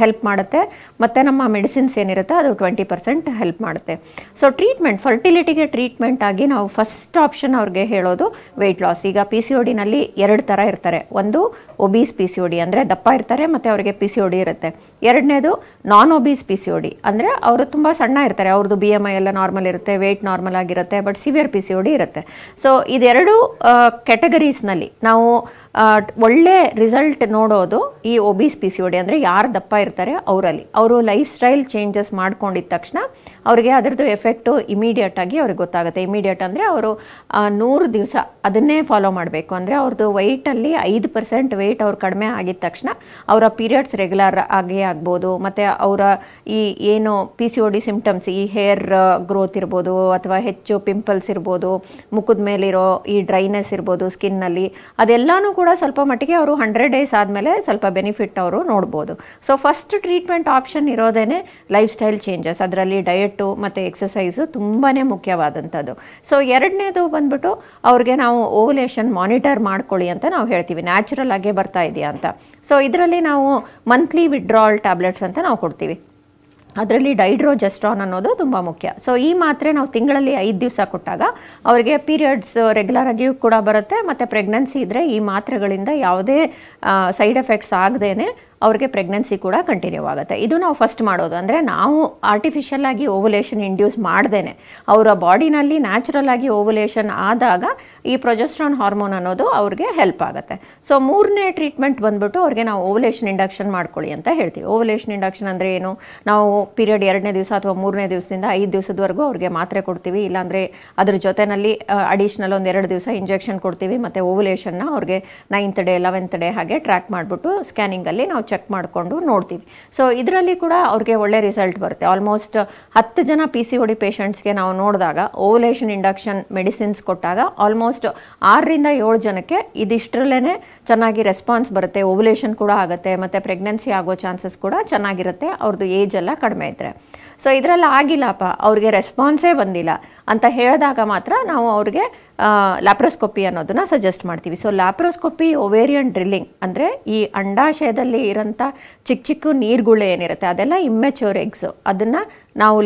Speaker 2: ಹೆಲ್ಪ್ ಮಾಡುತ್ತೆ, ಮತ್ತು ನಮ್ಮ ಮೆಡಿಸಿನ್ಸ್ ಏನಿರುತ್ತೆ ಅದು 20% ಹೆಲ್ಪ್ ಮಾಡುತ್ತೆ. ಸೊ ಟ್ರೀಟ್ಮೆಂಟ್, ಫರ್ಟಿಲಿಟಿಗೆ ಟ್ರೀಟ್ಮೆಂಟ್ ಆಗಿ ನಾವು ಫಸ್ಟ್ ಆಪ್ಷನ್ ಅವ್ರಿಗೆ ಹೇಳೋದು ವೆಯ್ಟ್ ಲಾಸ್. ಈಗ PCODನಲ್ಲಿ 2 ಥರ ಇರ್ತಾರೆ. ಒಂದು ಒಬೀಸ್ PCOD ಅಂದರೆ ದಪ್ಪ ಇರ್ತಾರೆ ಮತ್ತು ಅವರಿಗೆ PCOD ಇರುತ್ತೆ. ಎರಡನೇದು ನಾನ್ ಒಬೀಸ್ PCOD ಅಂದರೆ ಅವರು ತುಂಬ ಸಣ್ಣ ಇರ್ತಾರೆ, ಅವ್ರದ್ದು BMI ಎಲ್ಲ ನಾರ್ಮಲ್ ಇರುತ್ತೆ, ವೆಯ್ಟ್ ನಾರ್ಮಲ್ ಆಗಿರುತ್ತೆ, ಬಟ್ ಸಿವಿಯರ್ PCOD ಇರುತ್ತೆ. ಸೊ ಇದೆರಡು ಕ್ಯಾಟಗರೀಸ್ನಲ್ಲಿ ನಾವು ಒಳ್ಳೆ ರಿಸಲ್ಟ್ ನೋಡೋದು ಈ ಒಬೀಸ್ PCOD ಅಂದರೆ ಯಾರು ದಪ್ಪ ಇರ್ತಾರೆ ಅವರಲ್ಲಿ. ಅವರು ಲೈಫ್ ಸ್ಟೈಲ್ ಚೇಂಜಸ್ ಮಾಡ್ಕೊಂಡಿದ್ದ ತಕ್ಷಣ ಅವರಿಗೆ ಅದರದ್ದು ಎಫೆಕ್ಟು ಇಮಿಡಿಯೇಟಾಗಿ ಅವ್ರಿಗೆ ಗೊತ್ತಾಗುತ್ತೆ. ಇಮಿಡಿಯೇಟ್ ಅಂದರೆ ಅವರು 100 ದಿವಸ ಅದನ್ನೇ ಫಾಲೋ ಮಾಡಬೇಕು. ಅಂದರೆ ಅವ್ರದ್ದು ವೆಯ್ಟಲ್ಲಿ 5% ವೆಯ್ಟ್ ಅವ್ರು ಕಡಿಮೆ ಆಗಿದ ತಕ್ಷಣ ಅವರ ಪೀರಿಯಡ್ಸ್ ರೆಗ್ಯುಲರ್ ಆಗೇ ಆಗ್ಬೋದು. ಮತ್ತು ಅವರ ಈ ಏನು PCOD ಸಿಂಪ್ಟಮ್ಸ್, ಈ ಹೇರ್ ಗ್ರೋತ್ ಇರ್ಬೋದು, ಅಥವಾ ಹೆಚ್ಚು ಪಿಂಪಲ್ಸ್ ಇರ್ಬೋದು, ಮುಖದ ಮೇಲಿರೋ ಈ ಡ್ರೈನೆಸ್ ಇರ್ಬೋದು ಸ್ಕಿನ್ನಲ್ಲಿ, ಅದೆಲ್ಲನೂ ಕೂಡ ಸ್ವಲ್ಪ ಮಟ್ಟಿಗೆ ಅವರು 100 ಡೇಸ್ ಆದಮೇಲೆ ಸ್ವಲ್ಪ ಬೆನಿಫಿಟ್ ಅವರು ನೋಡ್ಬೋದು. ಸೊ ಫಸ್ಟ್ ಟ್ರೀಟ್ಮೆಂಟ್ ಆಪ್ಷನ್ ಇರೋದೇ ಲೈಫ್ ಸ್ಟೈಲ್ ಚೇಂಜಸ್, ಅದರಲ್ಲಿ ಡಯಟು ಮತ್ತು ಎಕ್ಸಸೈಸು ತುಂಬಾ ಮುಖ್ಯವಾದಂಥದ್ದು. ಸೊ ಎರಡನೇದು ಬಂದ್ಬಿಟ್ಟು ಅವ್ರಿಗೆ ನಾವು ಓವ್ಯುಲೇಷನ್ ಮಾನಿಟರ್ ಮಾಡ್ಕೊಳ್ಳಿ ಅಂತ ನಾವು ಹೇಳ್ತೀವಿ, ನ್ಯಾಚುರಲ್ ಆಗೇ ಬರ್ತಾ ಇದೆಯಾ ಅಂತ. ಸೊ ಇದರಲ್ಲಿ ನಾವು ಮಂತ್ಲಿ ವಿಡ್ರಾಲ್ ಟ್ಯಾಬ್ಲೆಟ್ಸ್ ಅಂತ ನಾವು ಕೊಡ್ತೀವಿ. ಅದರಲ್ಲಿ ಡೈಡ್ರೋಜೆಸ್ಟ್ರಾನ್ ಅನ್ನೋದು ತುಂಬ ಮುಖ್ಯ. ಸೊ ಈ ಮಾತ್ರೆ ನಾವು ತಿಂಗಳಲ್ಲಿ 5 ದಿವಸ ಕೊಟ್ಟಾಗ ಅವರಿಗೆ ಪೀರಿಯಡ್ಸ್ ರೆಗ್ಯುಲರ್ ಆಗಿಯೂ ಕೂಡ ಬರುತ್ತೆ, ಮತ್ತು ಪ್ರೆಗ್ನೆನ್ಸಿ ಇದ್ದರೆ ಈ ಮಾತ್ರೆಗಳಿಂದ ಯಾವುದೇ ಸೈಡ್ ಎಫೆಕ್ಟ್ಸ್ ಆಗದೇನೆ ಅವ್ರಿಗೆ ಪ್ರೆಗ್ನೆನ್ಸಿ ಕೂಡ ಕಂಟಿನ್ಯೂ ಆಗುತ್ತೆ. ಇದು ನಾವು ಫಸ್ಟ್ ಮಾಡೋದು. ಅಂದರೆ ನಾವು ಆರ್ಟಿಫಿಷಿಯಲ್ ಆಗಿ ಓವುಲೇಷನ್ ಇಂಡ್ಯೂಸ್ ಮಾಡ್ದೇನೆ ಅವರ ಬಾಡಿನಲ್ಲಿ ನ್ಯಾಚುರಲ್ ಆಗಿ ಓವುಲೇಷನ್ ಆದಾಗ ಈ ಪ್ರೊಜೆಸ್ಟ್ರಾನ್ ಹಾರ್ಮೋನ್ ಅನ್ನೋದು ಅವ್ರಿಗೆ ಹೆಲ್ಪ್ ಆಗುತ್ತೆ. ಸೊ 3ನೇ ಟ್ರೀಟ್ಮೆಂಟ್ ಬಂದ್ಬಿಟ್ಟು ಅವ್ರಿಗೆ ನಾವು ಓವುಲೇಷನ್ ಇಂಡಕ್ಷನ್ ಮಾಡ್ಕೊಳ್ಳಿ ಅಂತ ಹೇಳ್ತೀವಿ. ಓವುಲೇಷನ್ ಇಂಡಕ್ಷನ್ ಅಂದರೆ ಏನು, ನಾವು ಪೀರಿಯಡ್ 2ನೇ ದಿವಸ ಅಥವಾ 3ನೇ ದಿವಸದಿಂದ 5 ದಿವಸದವರೆಗೂ ಅವ್ರಿಗೆ ಮಾತ್ರೆ ಕೊಡ್ತೀವಿ, ಇಲ್ಲಾಂದರೆ ಅದ್ರ ಜೊತೆಯಲ್ಲಿ ಅಡಿಷ್ನಲ್ ಒಂದು 2 ದಿವಸ ಇಂಜೆಕ್ಷನ್ ಕೊಡ್ತೀವಿ, ಮತ್ತು ಓವುಲೇಷನ್ನ ಅವ್ರಿಗೆ 9th ಡೇ 11th ಡೇ ಹಾಗೆ ಟ್ರ್ಯಾಕ್ ಮಾಡಿಬಿಟ್ಟು ಸ್ಕ್ಯಾನಿಂಗಲ್ಲಿ ನಾವು ಚೆಕ್ ಮಾಡಿಕೊಂಡು ನೋಡ್ತೀವಿ. ಸೊ ಇದರಲ್ಲಿ ಕೂಡ ಅವ್ರಿಗೆ ಒಳ್ಳೆ ರಿಸಲ್ಟ್ ಬರುತ್ತೆ. ಆಲ್ಮೋಸ್ಟ್ 10 ಜನ PCOD ಪೇಷಂಟ್ಸ್ಗೆ ನಾವು ನೋಡಿದಾಗ ಓವುಲೇಷನ್ ಇಂಡಕ್ಷನ್ ಮೆಡಿಸಿನ್ಸ್ ಕೊಟ್ಟಾಗ ಆಲ್ಮೋಸ್ಟ್ 6ರಿಂದ 7 ಜನಕ್ಕೆ ಇದಿಷ್ಟರಲ್ಲೇ ಚೆನ್ನಾಗಿ ರೆಸ್ಪಾನ್ಸ್ ಬರುತ್ತೆ, ಓವುಲೇಷನ್ ಕೂಡ ಆಗುತ್ತೆ, ಮತ್ತು ಪ್ರೆಗ್ನೆನ್ಸಿ ಆಗೋ ಚಾನ್ಸಸ್ ಕೂಡ ಚೆನ್ನಾಗಿರುತ್ತೆ ಅವ್ರದ್ದು ಏಜ್ ಎಲ್ಲ ಕಡಿಮೆ ಇದ್ದರೆ. ಸೊ ಇದರಲ್ಲಿ ಆಗಿಲ್ಲಪ್ಪ ಅವ್ರಿಗೆ ರೆಸ್ಪಾನ್ಸೇ ಬಂದಿಲ್ಲ ಅಂತ ಹೇಳಿದಾಗ ಮಾತ್ರ ನಾವು ಅವ್ರಿಗೆ ಲ್ಯಾಪ್ರೋಸ್ಕೋಪಿ ಅನ್ನೋದನ್ನು ಸಜೆಸ್ಟ್ ಮಾಡ್ತೀವಿ. ಸೊ ಲ್ಯಾಪ್ರೋಸ್ಕೋಪಿ ಒವೇರಿಯನ್ ಡ್ರಿಲ್ಲಿಂಗ್ ಅಂದರೆ ಈ ಅಂಡಾಶಯದಲ್ಲಿ ಇರೋಂಥ ಚಿಕ್ಕ ಚಿಕ್ಕ ನೀರುಗಳು ಏನಿರುತ್ತೆ ಅದೆಲ್ಲ ಇಮ್ಮೆಚ್ಯೂರ್ ಎಗ್ಸು, ಅದನ್ನು ನಾವು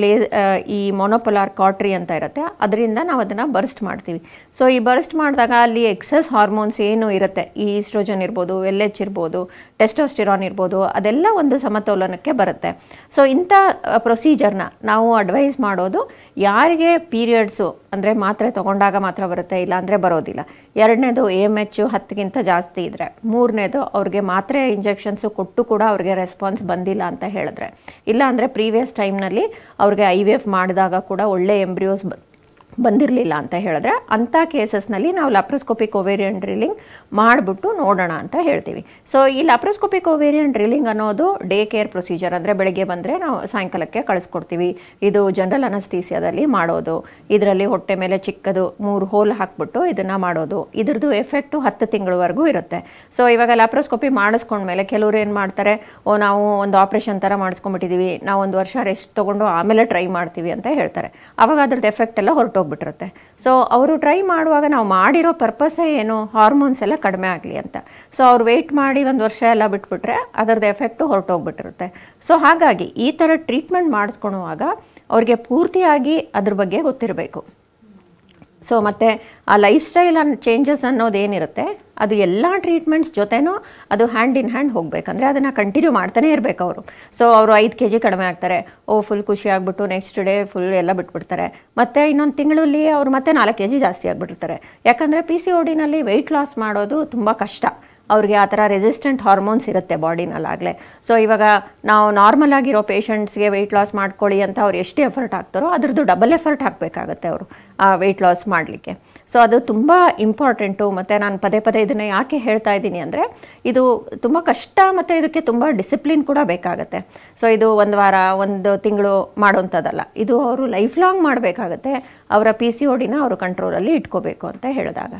Speaker 2: ಈ ಮೊನೊಪೊಲಾರ್ ಕಾಟ್ರಿ ಅಂತ ಇರುತ್ತೆ ಅದರಿಂದ ನಾವು ಅದನ್ನು ಬರ್ಸ್ಟ್ ಮಾಡ್ತೀವಿ. ಸೊ ಈ ಬರ್ಸ್ಟ್ ಮಾಡಿದಾಗ ಅಲ್ಲಿ ಎಕ್ಸಸ್ ಹಾರ್ಮೋನ್ಸ್ ಏನು ಇರುತ್ತೆ, ಈ ಈಸ್ಟ್ರೋಜನ್ ಇರ್ಬೋದು, LH ಇರ್ಬೋದು, ಟೆಸ್ಟೋಸ್ಟಿರಾನ್ ಇರ್ಬೋದು, ಅದೆಲ್ಲ ಒಂದು ಸಮತೋಲನಕ್ಕೆ ಬರುತ್ತೆ. ಸೊ ಇಂಥ ಪ್ರೊಸೀಜರ್ನ ನಾವು ಅಡ್ವೈಸ್ ಮಾಡೋದು ಯಾರಿಗೆ ಪೀರಿಯಡ್ಸು ಅಂದರೆ ಮಾತ್ರೆ ತೊಗೊಂಡಾಗ ಮಾತ್ರ ಬರುತ್ತೆ, ಇಲ್ಲಾಂದರೆ ಬರೋದಿಲ್ಲ. 2ನೇದು AMH 10ಗಿಂತ ಜಾಸ್ತಿ ಇದ್ದರೆ, 3ನೇದು ಅವ್ರಿಗೆ ಮಾತ್ರೆ ಇಂಜೆಕ್ಷನ್ಸು ಕೊಟ್ಟು ಕೂಡ ಅವ್ರಿಗೆ ರೆಸ್ಪಾನ್ಸ್ ಬಂದಿಲ್ಲ ಅಂತ ಹೇಳಿದ್ರೆ, ಇಲ್ಲ ಅಂದರೆ ಪ್ರೀವಿಯಸ್ ಟೈಮ್ನಲ್ಲಿ ಅವ್ರಿಗೆ IVF ಮಾಡಿದಾಗ ಕೂಡ ಒಳ್ಳೆ ಎಂಬ್ರಿಯೋಸ್ ಬಂದಿರಲಿಲ್ಲ ಅಂತ ಹೇಳಿದ್ರೆ ಅಂಥ ಕೇಸಸ್ನಲ್ಲಿ ನಾವು ಲ್ಯಾಪ್ರೋಸ್ಕೋಪಿಕ್ ಓವೇರಿಯನ್ ಡ್ರಿಲ್ಲಿಂಗ್ ಮಾಡಿಬಿಟ್ಟು ನೋಡೋಣ ಅಂತ ಹೇಳ್ತೀವಿ. ಸೊ ಈ ಲ್ಯಾಪ್ರೋಸ್ಕೋಪಿಕ್ ಓವೇರಿಯನ್ ಡ್ರಿಲ್ಲಿಂಗ್ ಅನ್ನೋದು ಡೇ ಕೇರ್ ಪ್ರೊಸೀಜರ್, ಅಂದರೆ ಬೆಳಗ್ಗೆ ಬಂದರೆ ನಾವು ಸಾಯಂಕಾಲಕ್ಕೆ ಕಳಿಸ್ಕೊಡ್ತೀವಿ. ಇದು ಜನರಲ್ ಅನಸ್ಥೀಸಿಯಾದಲ್ಲಿ ಮಾಡೋದು. ಇದರಲ್ಲಿ ಹೊಟ್ಟೆ ಮೇಲೆ ಚಿಕ್ಕದು 3 ಹೋಲ್ ಹಾಕ್ಬಿಟ್ಟು ಇದನ್ನು ಮಾಡೋದು. ಇದ್ರದ್ದು ಎಫೆಕ್ಟು 10 ತಿಂಗಳವರೆಗೂ ಇರುತ್ತೆ. ಸೊ ಇವಾಗ ಲ್ಯಾಪ್ರೋಸ್ಕೋಪಿ ಮಾಡಿಸ್ಕೊಂಡ್ಮೇಲೆ ಕೆಲವರು ಏನು ಮಾಡ್ತಾರೆ, ನಾವು ಒಂದು ಆಪ್ರೇಷನ್ ಥರ ಮಾಡಿಸ್ಕೊಂಡ್ಬಿಟ್ಟಿದ್ದೀವಿ, ನಾವು 1 ವರ್ಷ ರೆಸ್ಟ್ ತೊಗೊಂಡು ಆಮೇಲೆ ಟ್ರೈ ಮಾಡ್ತೀವಿ ಅಂತ ಹೇಳ್ತಾರೆ. ಆವಾಗ ಅದ್ರದ್ದು ಎಫೆಕ್ಟ್ ಎಲ್ಲ ಹೊರಟೋಗ್ಬಿಟ್ಟಿರುತ್ತೆ. ಸೊ ಅವರು ಟ್ರೈ ಮಾಡುವಾಗ ನಾವು ಮಾಡಿರೋ ಪರ್ಪಸ್ಸೇ ಏನು, ಹಾರ್ಮೋನ್ಸ್ ಎಲ್ಲ ಕಡಿಮೆ ಆಗಲಿ ಅಂತ. ಸೊ ಅವ್ರು ವೆಯ್ಟ್ ಮಾಡಿ 1 ವರ್ಷ ಎಲ್ಲ ಬಿಟ್ಬಿಟ್ರೆ ಅದರದ್ದು ಎಫೆಕ್ಟು ಹೊರಟೋಗ್ಬಿಟ್ಟಿರುತ್ತೆ. ಸೊ ಹಾಗಾಗಿ ಈ ಥರ ಟ್ರೀಟ್ಮೆಂಟ್ ಮಾಡಿಸ್ಕೊಳುವಾಗ ಅವ್ರಿಗೆ ಪೂರ್ತಿಯಾಗಿ ಅದ್ರ ಬಗ್ಗೆ ಗೊತ್ತಿರಬೇಕು. ಸೊ ಮತ್ತು ಆ ಲೈಫ್ ಸ್ಟೈಲ್ ಚೇಂಜಸ್ ಅನ್ನೋದೇನಿರುತ್ತೆ ಅದು ಎಲ್ಲ ಟ್ರೀಟ್ಮೆಂಟ್ಸ್ ಜೊತೆನೂ ಅದು ಹ್ಯಾಂಡ್ ಇನ್ ಹ್ಯಾಂಡ್ ಹೋಗಬೇಕಂದ್ರೆ ಅದನ್ನು ಕಂಟಿನ್ಯೂ ಮಾಡ್ತಾನೆ ಇರಬೇಕು ಅವರು. ಸೊ ಅವರು 5 kg ಕಡಿಮೆ ಆಗ್ತಾರೆ, ಫುಲ್ ಖುಷಿ ಆಗಿಬಿಟ್ಟು ನೆಕ್ಸ್ಟ್ ಡೇ ಫುಲ್ ಎಲ್ಲ ಬಿಟ್ಬಿಡ್ತಾರೆ, ಮತ್ತು ಇನ್ನೊಂದು ತಿಂಗಳಲ್ಲಿ ಅವರು ಮತ್ತೆ 4 kg ಜಾಸ್ತಿ ಆಗಿಬಿಟ್ಟಿರ್ತಾರೆ. ಯಾಕಂದರೆ PCODನಲ್ಲಿ ವೆಯ್ಟ್ ಲಾಸ್ ಮಾಡೋದು ತುಂಬ ಕಷ್ಟ. ಅವ್ರಿಗೆ ಆ ಥರ ರೆಸಿಸ್ಟೆಂಟ್ ಹಾರ್ಮೋನ್ಸ್ ಇರುತ್ತೆ ಬಾಡಿನಲ್ಲಾಗಲೇ. ಸೊ ಇವಾಗ ನಾವು ನಾರ್ಮಲ್ ಆಗಿರೋ ಪೇಷಂಟ್ಸ್ಗೆ ವೆಯ್ಟ್ ಲಾಸ್ ಮಾಡ್ಕೊಳ್ಳಿ ಅಂತ ಅವ್ರು ಎಷ್ಟು ಎಫರ್ಟ್ ಹಾಕ್ತಾರೋ ಅದರದ್ದು ಡಬಲ್ ಎಫರ್ಟ್ ಹಾಕಬೇಕಾಗತ್ತೆ ಅವರು ಆ ವೆಯ್ಟ್ ಲಾಸ್ ಮಾಡಲಿಕ್ಕೆ. ಸೊ ಅದು ತುಂಬ ಇಂಪಾರ್ಟೆಂಟು. ಮತ್ತು ನಾನು ಪದೇ ಪದೇ ಇದನ್ನು ಯಾಕೆ ಹೇಳ್ತಾ ಇದ್ದೀನಿ ಅಂದರೆ ಇದು ತುಂಬ ಕಷ್ಟ ಮತ್ತು ಇದಕ್ಕೆ ತುಂಬ ಡಿಸಿಪ್ಲಿನ್ ಕೂಡ ಬೇಕಾಗುತ್ತೆ. ಸೊ ಇದು 1 ವಾರ 1 ತಿಂಗಳು ಮಾಡೋಂಥದ್ದಲ್ಲ, ಇದು ಅವರು ಲೈಫ್ ಲಾಂಗ್ ಮಾಡಬೇಕಾಗತ್ತೆ. ಅವರ PCODನ ಅವರು ಕಂಟ್ರೋಲಲ್ಲಿ ಇಟ್ಕೋಬೇಕು ಅಂತ ಹೇಳಿದಾಗ.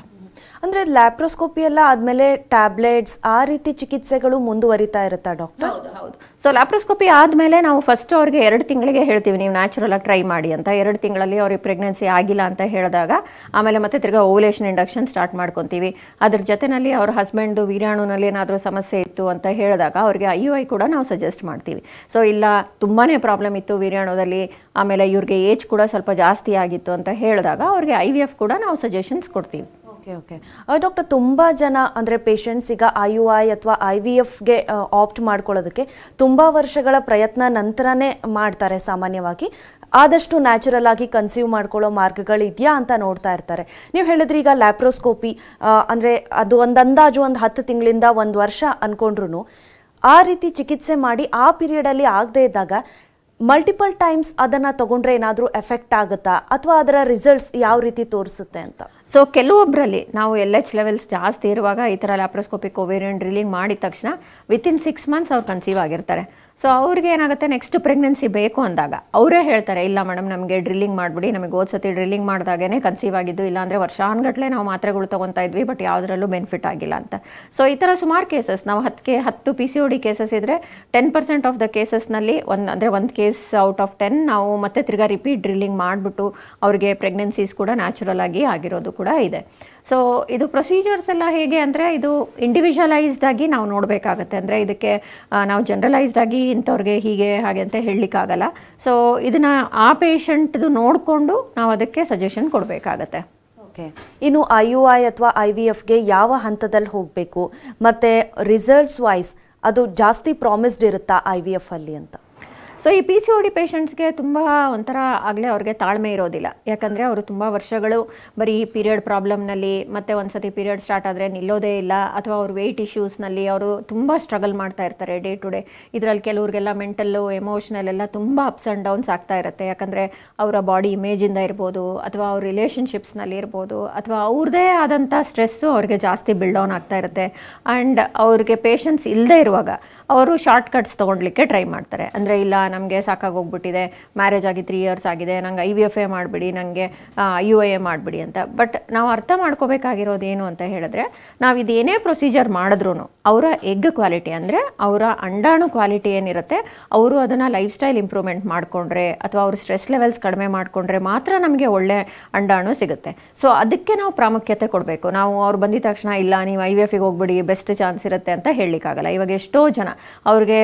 Speaker 1: ಅಂದರೆ ಲ್ಯಾಪ್ರೋಸ್ಕೋಪಿ ಎಲ್ಲ ಆದಮೇಲೆ ಟ್ಯಾಬ್ಲೆಟ್ಸ್ ಆ ರೀತಿ ಚಿಕಿತ್ಸೆಗಳು ಮುಂದುವರಿತಾ ಇರುತ್ತಾ ಡಾಕ್ಟರ್?
Speaker 2: ಹೌದು. ಸೊ ಲ್ಯಾಪ್ರೋಸ್ಕೋಪಿ ಆದಮೇಲೆ ನಾವು ಫಸ್ಟ್ ಅವ್ರಿಗೆ 2 ತಿಂಗಳಿಗೆ ಹೇಳ್ತೀವಿ ನೀವು ನ್ಯಾಚುರಲಾಗಿ ಟ್ರೈ ಮಾಡಿ ಅಂತ. 2 ತಿಂಗಳಲ್ಲಿ ಅವ್ರಿಗೆ ಪ್ರೆಗ್ನೆನ್ಸಿ ಆಗಿಲ್ಲ ಅಂತ ಹೇಳಿದಾಗ ಆಮೇಲೆ ಮತ್ತೆ ತಿರ್ಗಾ ಓವುಲೇಷನ್ ಇಂಡಕ್ಷನ್ ಸ್ಟಾರ್ಟ್ ಮಾಡ್ಕೊತೀವಿ. ಅದ್ರ ಜೊತೆಯಲ್ಲಿ ಅವ್ರ ಹಸ್ಬೆಂಡ್ದು ವೀರ್ಯಾಣುನಲ್ಲಿ ಏನಾದರೂ ಸಮಸ್ಯೆ ಇತ್ತು ಅಂತ ಹೇಳಿದಾಗ ಅವ್ರಿಗೆ IUI ಕೂಡ ನಾವು ಸಜೆಸ್ಟ್ ಮಾಡ್ತೀವಿ. ಸೊ ಇಲ್ಲ ತುಂಬಾ ಪ್ರಾಬ್ಲಮ್ ಇತ್ತು ವೀರ್ಯಾಣುದಲ್ಲಿ, ಆಮೇಲೆ ಇವ್ರಿಗೆ ಏಜ್ ಕೂಡ ಸ್ವಲ್ಪ ಜಾಸ್ತಿ ಆಗಿತ್ತು ಅಂತ ಹೇಳಿದಾಗ ಅವ್ರಿಗೆ IVF ಕೂಡ ನಾವು ಸಜೆಷನ್ಸ್ ಕೊಡ್ತೀವಿ.
Speaker 1: ಓಕೆ ಡಾಕ್ಟರ್, ತುಂಬ ಜನ ಅಂದರೆ ಪೇಷಂಟ್ಸ್ ಈಗ IUI ಅಥವಾ IVFಗೆ ಆಪ್ಟ್ ಮಾಡ್ಕೊಳ್ಳೋದಕ್ಕೆ ತುಂಬ ವರ್ಷಗಳ ಪ್ರಯತ್ನ ನಂತರನೇ ಮಾಡ್ತಾರೆ ಸಾಮಾನ್ಯವಾಗಿ. ಆದಷ್ಟು ನ್ಯಾಚುರಲ್ ಆಗಿ ಕನ್ಸೀವ್ ಮಾಡ್ಕೊಳ್ಳೋ ಮಾರ್ಗಗಳು ಇದೆಯಾ ಅಂತ ನೋಡ್ತಾ ಇರ್ತಾರೆ. ನೀವು ಹೇಳಿದ್ರಿ ಈಗ ಲ್ಯಾಪ್ರೋಸ್ಕೋಪಿ ಅಂದರೆ ಅದು ಒಂದು ಅಂದಾಜು ಒಂದು 10 ತಿಂಗಳಿಂದ 1 ವರ್ಷ ಅಂದ್ಕೊಂಡ್ರು ಆ ರೀತಿ ಚಿಕಿತ್ಸೆ ಮಾಡಿ ಆ ಪೀರಿಯಡಲ್ಲಿ ಆಗದೇ ಇದ್ದಾಗ ಮಲ್ಟಿಪಲ್ ಟೈಮ್ಸ್ ಅದನ್ನು ತಗೊಂಡ್ರೆ ಏನಾದರೂ ಎಫೆಕ್ಟ್ ಆಗುತ್ತಾ ಅಥವಾ ಅದರ ರಿಸಲ್ಟ್ಸ್ ಯಾವ ರೀತಿ ತೋರಿಸುತ್ತೆ ಅಂತ?
Speaker 2: ಸೊ ಕೆಲವೊಬ್ಬರಲ್ಲಿ ನಾವು LH ಲೆವೆಲ್ಸ್ ಜಾಸ್ತಿ ಇರುವಾಗ ಈ ಥರ ಲ್ಯಾಪ್ರೋಸ್ಕೋಪಿಕ್ ಓವೇರಿಯನ್ ಡ್ರಿಲ್ಲಿಂಗ್ ಮಾಡಿದ ತಕ್ಷಣ ವಿತಿನ್ 6 ಮಂತ್ಸ್ ಅವ್ರು ಕನ್ಸೀವ್ ಆಗಿರ್ತಾರೆ. ಸೊ ಅವ್ರಿಗೆ ಏನಾಗುತ್ತೆ, ನೆಕ್ಸ್ಟ್ ಪ್ರೆಗ್ನೆನ್ಸಿ ಬೇಕು ಅಂದಾಗ ಅವರೇ ಹೇಳ್ತಾರೆ, ಇಲ್ಲ ಮೇಡಮ್ ನಮಗೆ ಡ್ರಿಲ್ಲಿಂಗ್ ಮಾಡಿಬಿಡಿ, ನಮಗೆ ಸತಿ ಡ್ರಿಲ್ಲಿಂಗ್ ಮಾಡಿದಾಗೇ ಕನ್ಸೀವ್ ಆಗಿದ್ದು, ಇಲ್ಲಾಂದರೆ ವರ್ಷಾನ್ಗಟ್ಟಲೆ ನಾವು ಮಾತ್ರೆಗಳು ತೊಗೊತಾ ಇದ್ವಿ ಬಟ್ ಯಾವುದರಲ್ಲೂ ಬೆನಿಫಿಟ್ ಆಗಿಲ್ಲ ಅಂತ. ಸೊ ಈ ಥರ ಸುಮಾರು ಕೇಸಸ್ ನಾವು 10 PCOD ಕೇಸಸ್ ಇದ್ದರೆ 10% ಆಫ್ ದ ಕೇಸಸ್ನಲ್ಲಿ ಒಂದು ಕೇಸ್ ಔಟ್ ಆಫ್ 10 ನಾವು ಮತ್ತೆ ತಿರ್ಗಾ ರಿಪೀಟ್ ಡ್ರಿಲ್ಲಿಂಗ್ ಮಾಡಿಬಿಟ್ಟು ಅವ್ರಿಗೆ ಪ್ರೆಗ್ನೆನ್ಸೀಸ್ ಕೂಡ ನ್ಯಾಚುರಲ್ ಆಗಿ ಆಗಿರೋದು ಕೂಡ ಇದೆ. ಸೊ ಇದು ಪ್ರೊಸೀಜರ್ಸ್ ಎಲ್ಲ ಹೇಗೆ ಅಂದರೆ ಇದು ಇಂಡಿವಿಜುವಲೈಸ್ಡ್ ಆಗಿ ನಾವು ನೋಡಬೇಕಾಗತ್ತೆ. ಅಂದರೆ ಇದಕ್ಕೆ ನಾವು ಜನರಲೈಸ್ಡ್ ಆಗಿ ಇಂಥವ್ರಿಗೆ ಹೀಗೆ ಹಾಗೆ ಅಂತ ಹೇಳಲಿಕ್ಕಾಗಲ್ಲ. ಸೊ ಇದನ್ನು ಆ ಪೇಷಂಟ್ದು ನೋಡಿಕೊಂಡು ನಾವು ಅದಕ್ಕೆ ಸಜೆಷನ್ ಕೊಡಬೇಕಾಗತ್ತೆ.
Speaker 1: ಓಕೆ, ಇನ್ನು IUI ಅಥವಾ IVFಗೆ ಯಾವ ಹಂತದಲ್ಲಿ ಹೋಗಬೇಕು ಮತ್ತು ರಿಸಲ್ಟ್ಸ್ ವೈಸ್ ಅದು ಜಾಸ್ತಿ ಪ್ರಾಮಿಸ್ಡ್ ಇರುತ್ತಾ IVF ಅಲ್ಲಿ ಅಂತ?
Speaker 2: ಸೊ ಈ PCOD ಪೇಷಂಟ್ಸ್ಗೆ ತುಂಬ ಒಂಥರ ಆಗಲೇ ಅವ್ರಿಗೆ ತಾಳ್ಮೆ ಇರೋದಿಲ್ಲ. ಯಾಕಂದರೆ ಅವರು ತುಂಬ ವರ್ಷಗಳು ಬರೀ ಪೀರಿಯಡ್ ಪ್ರಾಬ್ಲಮ್ನಲ್ಲಿ, ಮತ್ತು ಒಂದು ಸತಿ ಪೀರಿಯಡ್ ಸ್ಟಾರ್ಟ್ ಆದರೆ ನಿಲ್ಲೋದೇ ಇಲ್ಲ, ಅಥವಾ ಅವ್ರ ವೆಯ್ಟ್ ಇಶ್ಯೂಸ್ನಲ್ಲಿ ಅವರು ತುಂಬ ಸ್ಟ್ರಗಲ್ ಮಾಡ್ತಾ ಇರ್ತಾರೆ ಡೇ ಟು ಡೇ. ಇದರಲ್ಲಿ ಕೆಲವ್ರಿಗೆಲ್ಲ ಮೆಂಟಲ್ಲು, ಎಮೋಷ್ನಲ್ ಎಲ್ಲ ತುಂಬ ಅಪ್ಸ್ ಆ್ಯಂಡ್ ಡೌನ್ಸ್ ಆಗ್ತಾ ಇರುತ್ತೆ. ಯಾಕಂದರೆ ಅವರ ಬಾಡಿ ಇಮೇಜಿಂದ ಇರ್ಬೋದು, ಅಥವಾ ಅವ್ರ ರಿಲೇಷನ್ಶಿಪ್ಸ್ನಲ್ಲಿ ಇರ್ಬೋದು, ಅಥವಾ ಅವ್ರದ್ದೇ ಆದಂಥ ಸ್ಟ್ರೆಸ್ಸು ಅವ್ರಿಗೆ ಜಾಸ್ತಿ ಬಿಲ್ಡ್ ಡೌನ್ ಆಗ್ತಾ ಇರುತ್ತೆ. ಆ್ಯಂಡ್ ಅವ್ರಿಗೆ ಪೇಷನ್ಸ್ ಇಲ್ಲದೆ ಇರುವಾಗ ಅವರು ಶಾರ್ಟ್ ಕಟ್ಸ್ ತೊಗೊಳ್ಲಿಕ್ಕೆ ಟ್ರೈ ಮಾಡ್ತಾರೆ. ಅಂದರೆ ಇಲ್ಲ, ನಮಗೆ ಸಾಕಾಗೋಗ್ಬಿಟ್ಟಿದೆ, ಮ್ಯಾರೇಜ್ ಆಗಿ 3 years ಆಗಿದೆ, ನಂಗೆ IVF ಮಾಡಿಬಿಡಿ, ನನಗೆ IUI ಮಾಡಿಬಿಡಿ ಅಂತ. ಬಟ್ ನಾವು ಅರ್ಥ ಮಾಡ್ಕೋಬೇಕಾಗಿರೋದು ಏನು ಅಂತ ಹೇಳಿದ್ರೆ, ನಾವು ಇದೇನೇ ಪ್ರೊಸೀಜರ್ ಮಾಡಿದ್ರೂ ಅವರ ಎಗ್ ಕ್ವಾಲಿಟಿ, ಅಂದರೆ ಅವರ ಅಂಡಾಣು ಕ್ವಾಲಿಟಿ ಏನಿರುತ್ತೆ, ಅವರು ಅದನ್ನು ಲೈಫ್ ಸ್ಟೈಲ್ ಇಂಪ್ರೂವ್ಮೆಂಟ್ ಮಾಡಿಕೊಂಡ್ರೆ ಅಥವಾ ಅವ್ರ ಸ್ಟ್ರೆಸ್ ಲೆವೆಲ್ಸ್ ಕಡಿಮೆ ಮಾಡಿಕೊಂಡ್ರೆ ಮಾತ್ರ ನಮಗೆ ಒಳ್ಳೆ ಅಂಡಾಣು ಸಿಗುತ್ತೆ. ಸೊ ಅದಕ್ಕೆ ನಾವು ಪ್ರಾಮುಖ್ಯತೆ ಕೊಡಬೇಕು. ನಾವು ಅವ್ರು ಬಂದಿದ ತಕ್ಷಣ ಇಲ್ಲ ನೀವು IVFಗೆ ಹೋಗ್ಬಿಡಿ, ಬೆಸ್ಟ್ ಚಾನ್ಸ್ ಇರುತ್ತೆ ಅಂತ ಹೇಳಲಿಕ್ಕಾಗಲ್ಲ. ಇವಾಗ ಎಷ್ಟೋ ಜನ ಅವ್ರಿಗೆ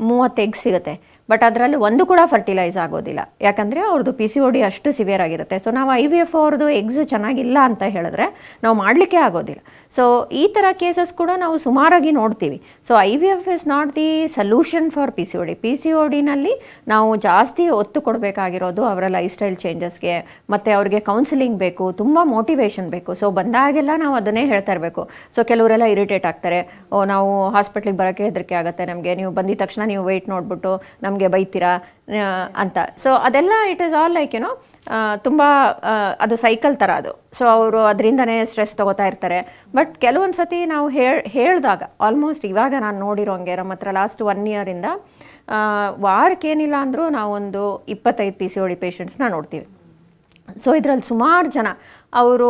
Speaker 2: 30 ಎಗ್ ಸಿಗುತ್ತೆ, ಬಟ್ ಅದರಲ್ಲಿ ಒಂದು ಕೂಡ ಫರ್ಟಿಲೈಸ್ ಆಗೋದಿಲ್ಲ. ಯಾಕಂದರೆ ಅವ್ರದ್ದು PCOD ಅಷ್ಟು ಸಿವಿಯರ್ ಆಗಿರುತ್ತೆ. ಸೊ ನಾವು IVF ಅವ್ರದ್ದು ಎಗ್ಸ್ ಚೆನ್ನಾಗಿಲ್ಲ ಅಂತ ಹೇಳಿದ್ರೆ ನಾವು ಮಾಡಲಿಕ್ಕೆ ಆಗೋದಿಲ್ಲ. ಸೊ ಈ ಥರ ಕೇಸಸ್ ಕೂಡ ನಾವು ಸುಮಾರಾಗಿ ನೋಡ್ತೀವಿ. So IVF is not the solution for PCOD. PCODನಲ್ಲಿ ನಾವು ಜಾಸ್ತಿ ಒತ್ತು ಕೊಡಬೇಕಾಗಿರೋದು ಅವರ ಲೈಫ್ ಸ್ಟೈಲ್ ಚೇಂಜಸ್ಗೆ, ಮತ್ತು ಅವ್ರಿಗೆ ಕೌನ್ಸಿಲಿಂಗ್ ಬೇಕು, ತುಂಬ ಮೋಟಿವೇಶನ್ ಬೇಕು. ಸೊ ಬಂದಾಗೆಲ್ಲ ನಾವು ಅದನ್ನೇ ಹೇಳ್ತಾ ಇರಬೇಕು. ಸೊ ಕೆಲವರೆಲ್ಲ ಇರಿಟೇಟ್ ಆಗ್ತಾರೆ, ನಾವು ಹಾಸ್ಪಿಟ್ಲಿಗೆ ಬರೋಕ್ಕೆ ಹೆದರಿಕೆ ಆಗುತ್ತೆ ನಮಗೆ, ನೀವು ಬಂದಿದ ತಕ್ಷಣ ನೀವು ವೆಯ್ಟ್ ನೋಡಿಬಿಟ್ಟು ನಮಗೆ ಬೈತೀರಾ ಅಂತ. ಸೊ ಅದೆಲ್ಲ ಇಟ್ ಈಸ್ ಆಲ್ ಲೈಕ್ ಏನೋ ತುಂಬ ಅದು ಸೈಕಲ್ ಥರ ಅದು. ಸೊ ಅವರು ಅದರಿಂದನೇ ಸ್ಟ್ರೆಸ್ ತೊಗೋತಾ ಇರ್ತಾರೆ. ಬಟ್ ಕೆಲವೊಂದು ಸತಿ ನಾವು ಹೇಳಿದಾಗ, ಆಲ್ಮೋಸ್ಟ್ ಇವಾಗ ನಾನು ನೋಡಿರೋಂಗೆ ನಮ್ಮ ಹತ್ರ ಲಾಸ್ಟ್ 1 year ವಾರಕ್ಕೇನಿಲ್ಲ ಅಂದರೂ ನಾವೊಂದು 25 PCOD ಪೇಷಂಟ್ಸ್ನ ನೋಡ್ತೀವಿ. ಸೊ ಇದರಲ್ಲಿ ಸುಮಾರು ಜನ ಅವರು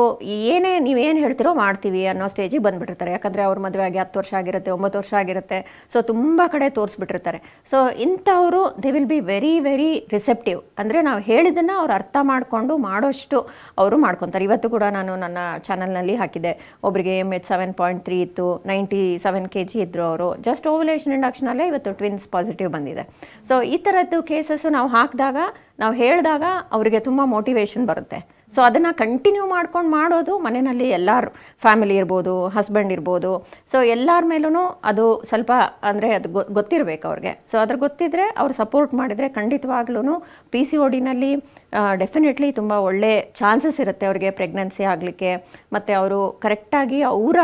Speaker 2: ನೀವೇನು ಹೇಳ್ತಿರೋ ಮಾಡ್ತೀವಿ ಅನ್ನೋ ಸ್ಟೇಜಿಗೆ ಬಂದುಬಿಟ್ಟಿರ್ತಾರೆ. ಯಾಕಂದರೆ ಅವ್ರ ಮದುವೆ ಆಗಿ 10 ವರ್ಷ ಆಗಿರುತ್ತೆ, 9 ವರ್ಷ ಆಗಿರುತ್ತೆ. ಸೊ ತುಂಬ ಕಡೆ ತೋರಿಸ್ಬಿಟ್ಟಿರ್ತಾರೆ. ಸೊ ಇಂಥವರು they will be very very receptive. ಅಂದರೆ ನಾವು ಹೇಳಿದ್ದನ್ನು ಅವ್ರು ಅರ್ಥ ಮಾಡಿಕೊಂಡು ಮಾಡೋಷ್ಟು ಅವರು ಮಾಡ್ಕೊತಾರೆ. ಇವತ್ತು ಕೂಡ ನಾನು ನನ್ನ ಚಾನಲ್ನಲ್ಲಿ ಹಾಕಿದ್ದೆ, ಒಬ್ಬರಿಗೆ MH 7.3 ಇತ್ತು, 97 kg ಇದ್ದರು ಅವರು. ಜಸ್ಟ್ ಓವ್ಯುಲೇಷನ್ ಇಂಡಕ್ಷನಲ್ಲೇ ಇವತ್ತು ಟ್ವಿನ್ಸ್ ಪಾಸಿಟಿವ್ ಬಂದಿದೆ. ಸೊ ಈ ಥರದ್ದು ಕೇಸಸ್ಸು ನಾವು ಹಾಕಿದಾಗ, ನಾವು ಹೇಳಿದಾಗ ಅವರಿಗೆ ತುಂಬ ಮೋಟಿವೇಶನ್ ಬರುತ್ತೆ. ಸೊ ಅದನ್ನು ಕಂಟಿನ್ಯೂ ಮಾಡ್ಕೊಂಡು ಮಾಡೋದು ಮನೆಯಲ್ಲಿ ಎಲ್ಲರೂ, ಫ್ಯಾಮಿಲಿ ಇರ್ಬೋದು, ಹಸ್ಬೆಂಡ್ ಇರ್ಬೋದು. ಸೊ ಎಲ್ಲರ ಮೇಲೂ ಅದು ಸ್ವಲ್ಪ ಅಂದರೆ ಅದು ಗೊತ್ತಿರಬೇಕು ಅವ್ರಿಗೆ. ಸೊ ಅದ್ರ ಗೊತ್ತಿದ್ದರೆ ಅವ್ರು ಸಪೋರ್ಟ್ ಮಾಡಿದರೆ ಖಂಡಿತವಾಗ್ಲೂ PCODನಲ್ಲಿ ಡೆಫಿನೆಟ್ಲಿ ತುಂಬ ಒಳ್ಳೆ ಚಾನ್ಸಸ್ ಇರುತ್ತೆ ಅವ್ರಿಗೆ ಪ್ರೆಗ್ನೆನ್ಸಿ ಆಗಲಿಕ್ಕೆ. ಮತ್ತು ಅವರು ಕರೆಕ್ಟಾಗಿ ಅವರ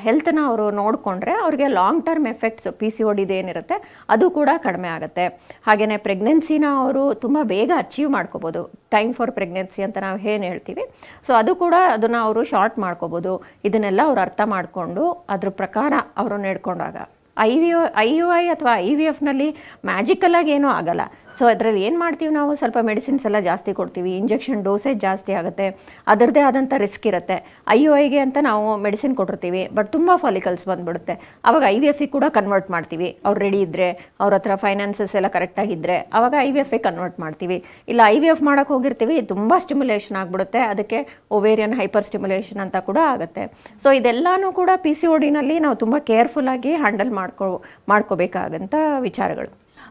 Speaker 2: ಹೆಲ್ತನ್ನ ಅವರು ನೋಡಿಕೊಂಡ್ರೆ ಅವ್ರಿಗೆ ಲಾಂಗ್ ಟರ್ಮ್ ಎಫೆಕ್ಟ್ಸ್ PCOD ಏನಿರುತ್ತೆ ಅದು ಕೂಡ ಕಡಿಮೆ ಆಗುತ್ತೆ. ಹಾಗೆಯೇ ಪ್ರೆಗ್ನೆನ್ಸಿನ ಅವರು ತುಂಬ ಬೇಗ ಅಚೀವ್ ಮಾಡ್ಕೋಬೋದು. ಟೈಮ್ ಫಾರ್ ಪ್ರೆಗ್ನೆನ್ಸಿ ಅಂತ ನಾವು ಏನು ಹೇಳ್ತೀವಿ, ಸೊ ಅದು ಕೂಡ ಅದನ್ನು ಅವರು ಶಾರ್ಟ್ ಮಾಡ್ಕೋಬೋದು. ಇದನ್ನೆಲ್ಲ ಅವ್ರು ಅರ್ಥ ಮಾಡಿಕೊಂಡು ಅದ್ರ ಪ್ರಕಾರ ಅವರು ನಡ್ಕೊಂಡಾಗ IUI ಅಥವಾ IVFನಲ್ಲಿ ಮ್ಯಾಜಿಕಲಾಗಿ ಏನೂ ಆಗಲ್ಲ. ಸೊ ಅದರಲ್ಲಿ ಏನು ಮಾಡ್ತೀವಿ ನಾವು, ಸ್ವಲ್ಪ ಮೆಡಿಸಿನ್ಸ್ ಎಲ್ಲ ಜಾಸ್ತಿ ಕೊಡ್ತೀವಿ, ಇಂಜೆಕ್ಷನ್ ಡೋಸೇಜ್ ಜಾಸ್ತಿ ಆಗುತ್ತೆ, ಅದರದ್ದೇ ಆದಂಥ ರಿಸ್ಕ್ ಇರುತ್ತೆ. IUIಗೆ ಅಂತ ನಾವು ಮೆಡಿಸಿನ್ ಕೊಟ್ಟಿರ್ತೀವಿ, ಬಟ್ ತುಂಬ ಫಾಲಿಕಲ್ಸ್ ಬಂದುಬಿಡುತ್ತೆ. ಆವಾಗ IVFಗೆ ಕೂಡ ಕನ್ವರ್ಟ್ ಮಾಡ್ತೀವಿ. ಅವ್ರು ರೆಡಿ ಇದ್ದರೆ, ಅವ್ರ ಹತ್ರ ಫೈನಾನ್ಸಸ್ ಎಲ್ಲ ಕರೆಕ್ಟಾಗಿದ್ದರೆ ಆವಾಗ IVFಗೆ ಕನ್ವರ್ಟ್ ಮಾಡ್ತೀವಿ. ಇಲ್ಲ IVF ಮಾಡೋಕ್ಕೆ ಹೋಗಿರ್ತೀವಿ, ತುಂಬ ಸ್ಟಿಮ್ಯುಲೇಷನ್ ಆಗಿಬಿಡುತ್ತೆ, ಅದಕ್ಕೆ ಓವೇರಿಯನ್ ಹೈಪರ್ ಸ್ಟಿಮ್ಯುಲೇಷನ್ ಅಂತ ಕೂಡ ಆಗುತ್ತೆ. ಸೊ ಇದೆಲ್ಲನೂ ಕೂಡ PCODನಲ್ಲಿ ನಾವು ತುಂಬ ಕೇರ್ಫುಲ್ಲಾಗಿ ಹ್ಯಾಂಡಲ್ ಮಾಡ್ಕೋಬೇಕಾಗಂಥ ವಿಚಾರಗಳು.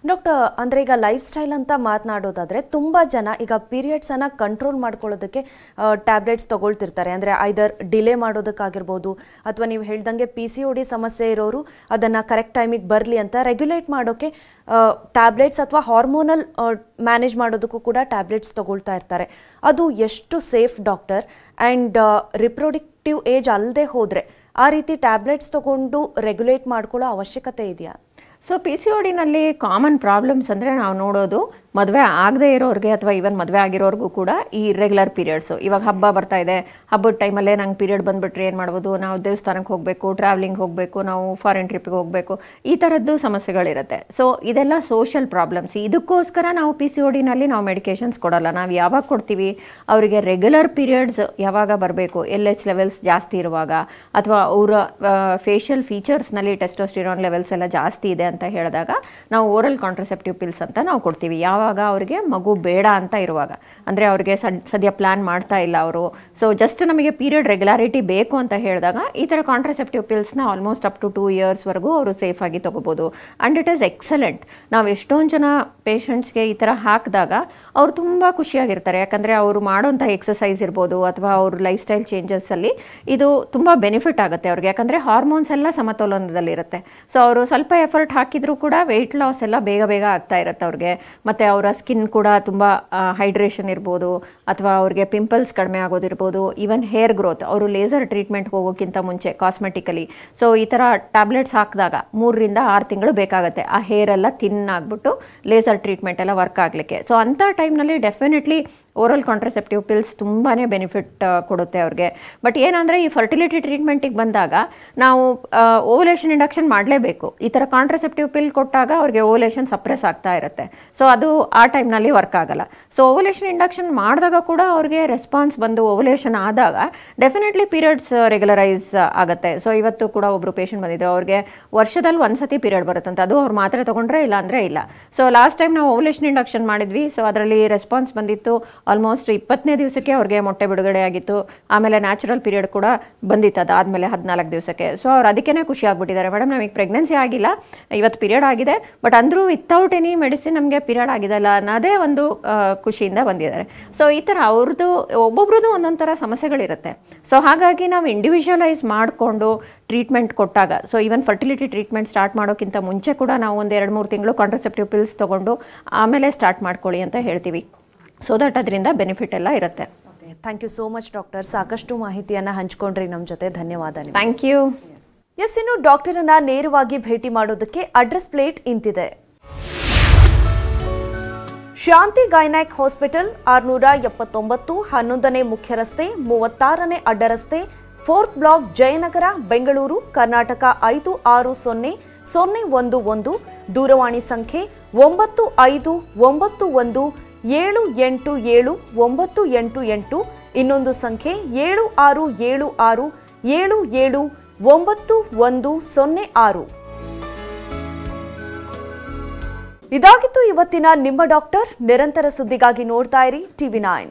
Speaker 1: ಡಾಕ್ಟರ್, ಅಂದರೆ ಈಗ ಲೈಫ್ ಸ್ಟೈಲ್ ಅಂತ ಮಾತನಾಡೋದಾದರೆ ತುಂಬ ಜನ ಈಗ ಪೀರಿಯಡ್ಸನ್ನು ಕಂಟ್ರೋಲ್ ಮಾಡ್ಕೊಳ್ಳೋದಕ್ಕೆ ಟ್ಯಾಬ್ಲೆಟ್ಸ್ ತೊಗೊಳ್ತಿರ್ತಾರೆ. ಅಂದರೆ ಐದರ್ ಡಿಲೇ ಮಾಡೋದಕ್ಕಾಗಿರ್ಬೋದು, ಅಥವಾ ನೀವು ಹೇಳ್ದಂಗೆ PCOD ಸಮಸ್ಯೆ ಇರೋರು ಅದನ್ನು ಕರೆಕ್ಟ್ ಟೈಮಿಗೆ ಬರಲಿ ಅಂತ ರೆಗ್ಯುಲೇಟ್ ಮಾಡೋಕ್ಕೆ ಟ್ಯಾಬ್ಲೆಟ್ಸ್ ಅಥವಾ ಹಾರ್ಮೋನಲ್ ಮ್ಯಾನೇಜ್ ಮಾಡೋದಕ್ಕೂ ಕೂಡ ಟ್ಯಾಬ್ಲೆಟ್ಸ್ ತೊಗೊಳ್ತಾ ಇರ್ತಾರೆ. ಅದು ಎಷ್ಟು safe doctor? And reproductive age ಅಲ್ಲದೆ ಹೋದರೆ ಆ ರೀತಿ ಟ್ಯಾಬ್ಲೆಟ್ಸ್ ತೊಗೊಂಡು ರೆಗ್ಯುಲೇಟ್ ಮಾಡ್ಕೊಳ್ಳೋ ಅವಶ್ಯಕತೆ ಇದೆಯಾ?
Speaker 2: ಸೊ PCODನಲ್ಲಿ ಕಾಮನ್ ಪ್ರಾಬ್ಲಮ್ಸ್ ಅಂದರೆ ನಾವು ನೋಡೋದು, ಮದುವೆ ಆಗದೆ ಇರೋರಿಗೆ ಅಥವಾ ಈವನ್ ಮದುವೆ ಆಗಿರೋರಿಗೂ ಕೂಡ ಈ ಇರ್ರೆಗ್ಯುಲರ್ ಪೀರಿಯಡ್ಸು. ಇವಾಗ ಹಬ್ಬ ಬರ್ತಾ ಇದೆ, ಹಬ್ಬದ ಟೈಮಲ್ಲೇ ನಂಗೆ ಪೀರಿಯಡ್ ಬಂದುಬಿಟ್ರೆ ಏನು ಮಾಡ್ಬೋದು, ನಾವು ದೇವಸ್ಥಾನಕ್ಕೆ ಹೋಗಬೇಕು, ಟ್ರಾವೆಲಿಂಗ್ ಹೋಗಬೇಕು, ನಾವು ಫಾರಿನ್ ಟ್ರಿಪ್ಪಿಗೆ ಹೋಗಬೇಕು, ಈ ಥರದ್ದು ಸಮಸ್ಯೆಗಳಿರುತ್ತೆ. ಸೊ ಇದೆಲ್ಲ ಸೋಷಿಯಲ್ ಪ್ರಾಬ್ಲಮ್ಸ್. ಇದಕ್ಕೋಸ್ಕರ ನಾವು PCODನಲ್ಲಿ ನಾವು ಮೆಡಿಕೇಷನ್ಸ್ ಕೊಡೋಲ್ಲ. ನಾವು ಯಾವಾಗ ಕೊಡ್ತೀವಿ, ಅವರಿಗೆ ರೆಗ್ಯುಲರ್ ಪೀರಿಯಡ್ಸ್ ಯಾವಾಗ ಬರಬೇಕು, LH ಲೆವೆಲ್ಸ್ ಜಾಸ್ತಿ ಇರುವಾಗ, ಅಥವಾ ಅವರ ಫೇಶಿಯಲ್ ಫೀಚರ್ಸ್ನಲ್ಲಿ ಟೆಸ್ಟೋಸ್ಟಿರಾನ್ ಲೆವೆಲ್ಸ್ ಎಲ್ಲ ಜಾಸ್ತಿ ಇದೆ ಅಂತ ಹೇಳಿದಾಗ ನಾವು ಓರಲ್ ಕಾಂಟ್ರಸೆಪ್ಟಿವ್ ಪಿಲ್ಸ್ ಅಂತ ನಾವು ಕೊಡ್ತೀವಿ. ಯಾವಾಗ ಯಾವಾಗ ಅವರಿಗೆ ಮಗು ಬೇಡ ಅಂತ ಇರುವಾಗ, ಅಂದರೆ ಅವ್ರಿಗೆ ಸದ್ಯ ಪ್ಲ್ಯಾನ್ ಮಾಡ್ತಾ ಇಲ್ಲ ಅವರು, ಸೊ ಜಸ್ಟ್ ನಮಗೆ ಪೀರಿಯಡ್ ರೆಗ್ಯುಲಾರಿಟಿ ಬೇಕು ಅಂತ ಹೇಳಿದಾಗ ಈ ಥರ ಕಾಂಟ್ರಸೆಪ್ಟಿವ್ ಪಿಲ್ಸ್ನ ಆಲ್ಮೋಸ್ಟ್ ಅಪ್ ಟು 2 ಇಯರ್ಸ್ವರೆಗೂ ಅವರು ಸೇಫಾಗಿ ತೊಗೋಬೋದು. And it is excellent. ನಾವು ಎಷ್ಟೊಂದು ಜನ ಪೇಷಂಟ್ಸ್ಗೆ ಈ ಥರ ಹಾಕಿದಾಗ ಅವರು ತುಂಬ ಖುಷಿಯಾಗಿರ್ತಾರೆ. ಯಾಕಂದರೆ ಅವರು ಮಾಡೋಂಥ ಎಕ್ಸಸೈಸ್ ಇರ್ಬೋದು ಅಥವಾ ಅವ್ರ ಲೈಫ್ ಸ್ಟೈಲ್ ಚೇಂಜಸ್ಸಲ್ಲಿ ಇದು ತುಂಬ ಬೆನಿಫಿಟ್ ಆಗುತ್ತೆ ಅವ್ರಿಗೆ. ಯಾಕಂದರೆ ಹಾರ್ಮೋನ್ಸ್ ಎಲ್ಲ ಸಮತೋಲನದಲ್ಲಿರುತ್ತೆ. ಸೊ ಅವರು ಸ್ವಲ್ಪ ಎಫರ್ಟ್ ಹಾಕಿದರೂ ಕೂಡ ವೆಯ್ಟ್ ಲಾಸ್ ಎಲ್ಲ ಬೇಗ ಬೇಗ ಆಗ್ತಾ ಇರುತ್ತೆ ಅವ್ರಿಗೆ. ಮತ್ತು ಅವರ ಸ್ಕಿನ್ ಕೂಡ ತುಂಬ ಹೈಡ್ರೇಷನ್ ಇರ್ಬೋದು ಅಥವಾ ಅವ್ರಿಗೆ ಪಿಂಪಲ್ಸ್ ಕಡಿಮೆ ಆಗೋದಿರ್ಬೋದು. ಈವನ್ ಹೇರ್ ಗ್ರೋತ್, ಅವರು ಲೇಸರ್ ಟ್ರೀಟ್ಮೆಂಟ್ಗೆ ಹೋಗೋಕ್ಕಿಂತ ಮುಂಚೆ ಕಾಸ್ಮೆಟಿಕಲಿ ಸೊ ಈ ಥರ ಟ್ಯಾಬ್ಲೆಟ್ಸ್ ಹಾಕಿದಾಗ 3 ರಿಂದ 6 ತಿಂಗಳು ಬೇಕಾಗುತ್ತೆ ಆ ಹೇರ್ ಎಲ್ಲ ಥಿನ್ ಆಗಿಬಿಟ್ಟು ಲೇಸರ್ ಟ್ರೀಟ್ಮೆಂಟ್ ಎಲ್ಲ ವರ್ಕ್ ಆಗಲಿಕ್ಕೆ. ಸೊ ಅಂಥ ಟೈಮ್ನಲ್ಲಿ ಡೆಫಿನೆಟ್ಲಿ ಓರಲ್ ಕಾಂಟ್ರಸೆಪ್ಟಿವ್ ಪಿಲ್ಸ್ ತುಂಬಾ ಬೆನಿಫಿಟ್ ಕೊಡುತ್ತೆ ಅವ್ರಿಗೆ. ಬಟ್ ಏನಂದರೆ ಈ ಫರ್ಟಿಲಿಟಿ ಟ್ರೀಟ್ಮೆಂಟಿಗೆ ಬಂದಾಗ ನಾವು ಓವ್ಯುಲೇಷನ್ ಇಂಡಕ್ಷನ್ ಮಾಡಲೇಬೇಕು. ಈ ಥರ ಕಾಂಟ್ರಸೆಪ್ಟಿವ್ ಪಿಲ್ ಕೊಟ್ಟಾಗ ಅವ್ರಿಗೆ ಓವ್ಯುಲೇಷನ್ ಸಪ್ರೆಸ್ ಆಗ್ತಾ ಇರುತ್ತೆ. ಸೊ ಅದು ಆ ಟೈಮ್ನಲ್ಲಿ ವರ್ಕ್ ಆಗಲ್ಲ. ಸೊ ಓವ್ಯುಲೇಷನ್ ಇಂಡಕ್ಷನ್ ಮಾಡಿದಾಗ ಕೂಡ ಅವ್ರಿಗೆ ರೆಸ್ಪಾನ್ಸ್ ಬಂದು ಓವ್ಯುಲೇಷನ್ ಆದಾಗ ಡೆಫಿನೆಟ್ಲಿ ಪೀರಿಯಡ್ಸ್ ರೆಗ್ಯುಲರೈಸ್ ಆಗುತ್ತೆ. ಸೊ ಇವತ್ತು ಕೂಡ ಒಬ್ಬರು ಪೇಷಂಟ್ ಬಂದಿದ್ರು, ಅವ್ರಿಗೆ ವರ್ಷದಲ್ಲಿ 1 ಸತಿ ಪೀರಿಯಡ್ ಬರುತ್ತಂತೆ. ಅದು ಅವ್ರು ಮಾತ್ರೆ ತೊಗೊಂಡ್ರೆ ಇಲ್ಲ ಅಂದರೆ ಇಲ್ಲ. ಸೊ ಲಾಸ್ಟ್ ಟೈಮ್ ನಾವು ಓವ್ಯುಲೇಷನ್ ಇಂಡಕ್ಷನ್ ಮಾಡಿದ್ವಿ. ಸೊ ಅದರಲ್ಲಿ ರೆಸ್ಪಾನ್ಸ್ ಬಂದಿತ್ತು. ಆಲ್ಮೋಸ್ಟ್ 20ನೇ ದಿವಸಕ್ಕೆ ಅವ್ರಿಗೆ ಮೊಟ್ಟೆ ಬಿಡುಗಡೆ ಆಗಿತ್ತು. ಆಮೇಲೆ ನ್ಯಾಚುರಲ್ ಪೀರಿಯಡ್ ಕೂಡ ಬಂದಿತ್ತು ಅದಾದಮೇಲೆ 14 ದಿವಸಕ್ಕೆ. ಸೊ ಅವ್ರು ಅದಕ್ಕೇ ಖುಷಿ ಆಗ್ಬಿಟ್ಟಿದ್ದಾರೆ, ಮೇಡಮ್ ನಮಗೆ ಪ್ರೆಗ್ನೆನ್ಸಿ ಆಗಿಲ್ಲ, ಇವತ್ತು ಪೀರಿಯಡ್ ಆಗಿದೆ, ಬಟ್ ಅಂದರೂ ವಿತೌಟ್ ಎನಿ ಮೆಡಿಸಿನ್ ನಮಗೆ ಪೀರಿಯಡ್ ಆಗಿದೆಲ್ಲ ಅನ್ನೋದೇ ಒಂದು ಖುಷಿಯಿಂದ ಬಂದಿದ್ದಾರೆ. ಸೊ ಈ ಥರ ಅವ್ರದ್ದು ಒಬ್ಬೊಬ್ರದ್ದು ಒಂದೊಂದು ಥರ ಸಮಸ್ಯೆಗಳಿರುತ್ತೆ. ಸೊ ಹಾಗಾಗಿ ನಾವು ಇಂಡಿವಿಜುವಲೈಸ್ ಮಾಡಿಕೊಂಡು ಟ್ರೀಟ್ಮೆಂಟ್ ಕೊಟ್ಟಾಗ, so even fertility treatment start ಮಾಡೋಕ್ಕಿಂತ ಮುಂಚೆ ಕೂಡ ನಾವು ಒಂದು 2-3 ತಿಂಗಳು ಕಾಂಟ್ರಸೆಪ್ಟಿವ್ ಪಿಲ್ಸ್ ತೊಗೊಂಡು ಆಮೇಲೆ ಸ್ಟಾರ್ಟ್ ಮಾಡ್ಕೊಳ್ಳಿ ಅಂತ ಹೇಳ್ತೀವಿ. ಸೊ ದಟ್ ಅದರಿಂದ ಬೆನಿಫಿಟ್ ಎಲ್ಲ ಇರುತ್ತೆ.
Speaker 1: Thank you so much doctor. ಸಾಕಷ್ಟು ಮಾಹಿತಿಯನ್ನು ಹಂಚ್ಕೊಂಡ್ರಿ ನಮ್ಮ ಜೊತೆ. ಧನ್ಯವಾದ.
Speaker 2: Thank you.
Speaker 1: ಎಸ್, ಇನ್ನು ಡಾಕ್ಟರನ್ನ ನೇರವಾಗಿ ಭೇಟಿ ಮಾಡೋದಕ್ಕೆ ಅಡ್ರೆಸ್ ಪ್ಲೇಟ್ ಇಂತಿದೆ. ಶಾಂತಿ ಗೈನೈಕ್ ಹಾಸ್ಪಿಟಲ್, 679 11ನೇ ಮುಖ್ಯ ರಸ್ತೆ, 36ನೇ ಅಡ್ಡ ರಸ್ತೆ, 4th ಬ್ಲಾಕ್, ಜಯನಗರ, ಬೆಂಗಳೂರು, ಕರ್ನಾಟಕ 560011. ದೂರವಾಣಿ ಸಂಖ್ಯೆ 9591787988. ಇನ್ನೊಂದು ಸಂಖ್ಯೆ 7676779106. ಇದಾಗಿತ್ತು ಇವತ್ತಿನ ನಿಮ್ಮ ಡಾಕ್ಟರ್. ನಿರಂತರ ಸುದ್ದಿಗಾಗಿ ನೋಡ್ತಾ ಇರಿ TV9.